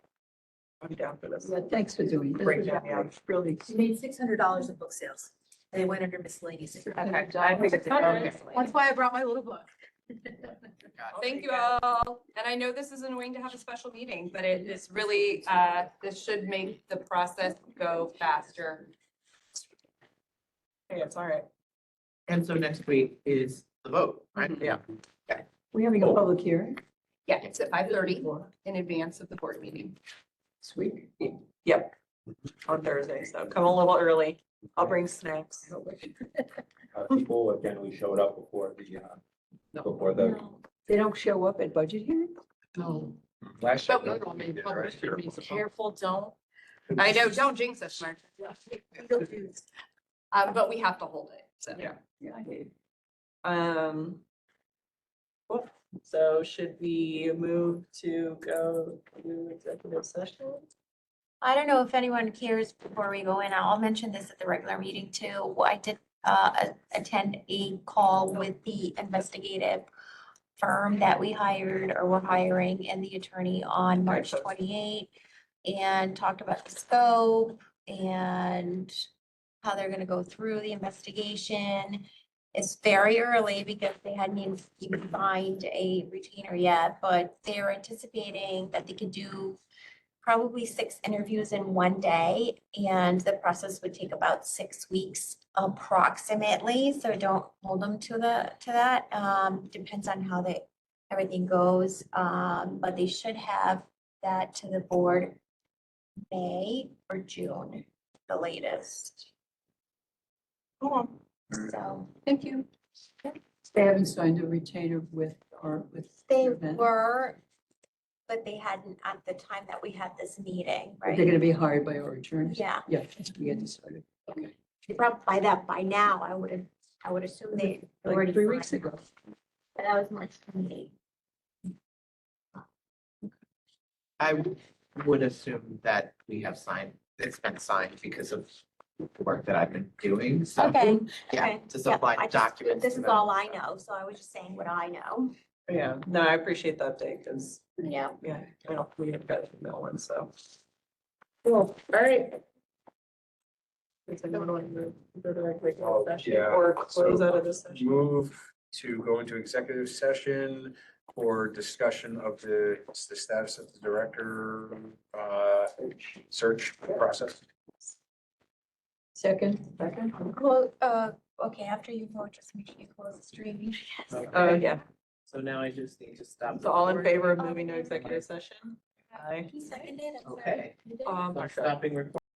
I'm down for this. Yeah, thanks for doing this. Breakdown, yeah. Really. She made $600 in book sales. And they went under miscellaneous. Okay, I think it's okay. That's why I brought my little book. Thank you all. And I know this is annoying to have a special meeting, but it is really, this should make the process go faster. Hey, it's all right. And so next week is the vote, right? Yeah. We're having a public hearing Yeah, it's at 5:30 in advance of the board meeting. this week. Yep. On Thursday, so come a little early. I'll bring snacks. People generally showed up before the, They don't show up at budget hearing? No. Last year. But- I mean, public meetings are- Careful, don't. I know, don't jinx us, Mark. But we have to hold it, so. Yeah. Yeah, I did. Cool. So should we move to go to executive session? I don't know if anyone cares before we go in. I'll mention this at the regular meeting too. I did attend a call with the investigative firm that we hired or were hiring and the attorney on March 28 and talked about the scope and how they're gonna go through the investigation. It's very early because they hadn't even signed a retainer yet, but they're anticipating that they could do probably 6 interviews in one day, and the process would take about 6 weeks approximately, so don't hold them to that. Depends on how everything goes, but they should have that to the board May or June, the latest. So Thank you. They haven't signed a retainer with they Event. were, but they hadn't at the time that we had this meeting, They're right? gonna be hired by our attorneys. Yeah. Yeah, we had decided. Okay. By now, I would assume they Like already. 3 weeks signed. ago. But that was March 28th. I would assume that we have signed, it's been signed because of the work that I've been doing, so. Okay. Yeah, okay. to Yeah, supply I just- documents. This to is them. all I know, so I was just saying what I know. Yeah, no, I appreciate the update because, Yeah. yeah, I don't, we have got to know one, so. Cool, all right. Does anyone want to go to a regular Oh, session yeah. or close So- out of this session? Move to go into executive session for discussion of the status of the director, search process. Second. Well, okay, after you vote, just make sure you close the streaming. Yeah, So now I just need to stop. so all in recording. favor of moving to executive session? Aye. He seconded it. I'm sorry. Okay. You did? I'm So not sure. stopping recording.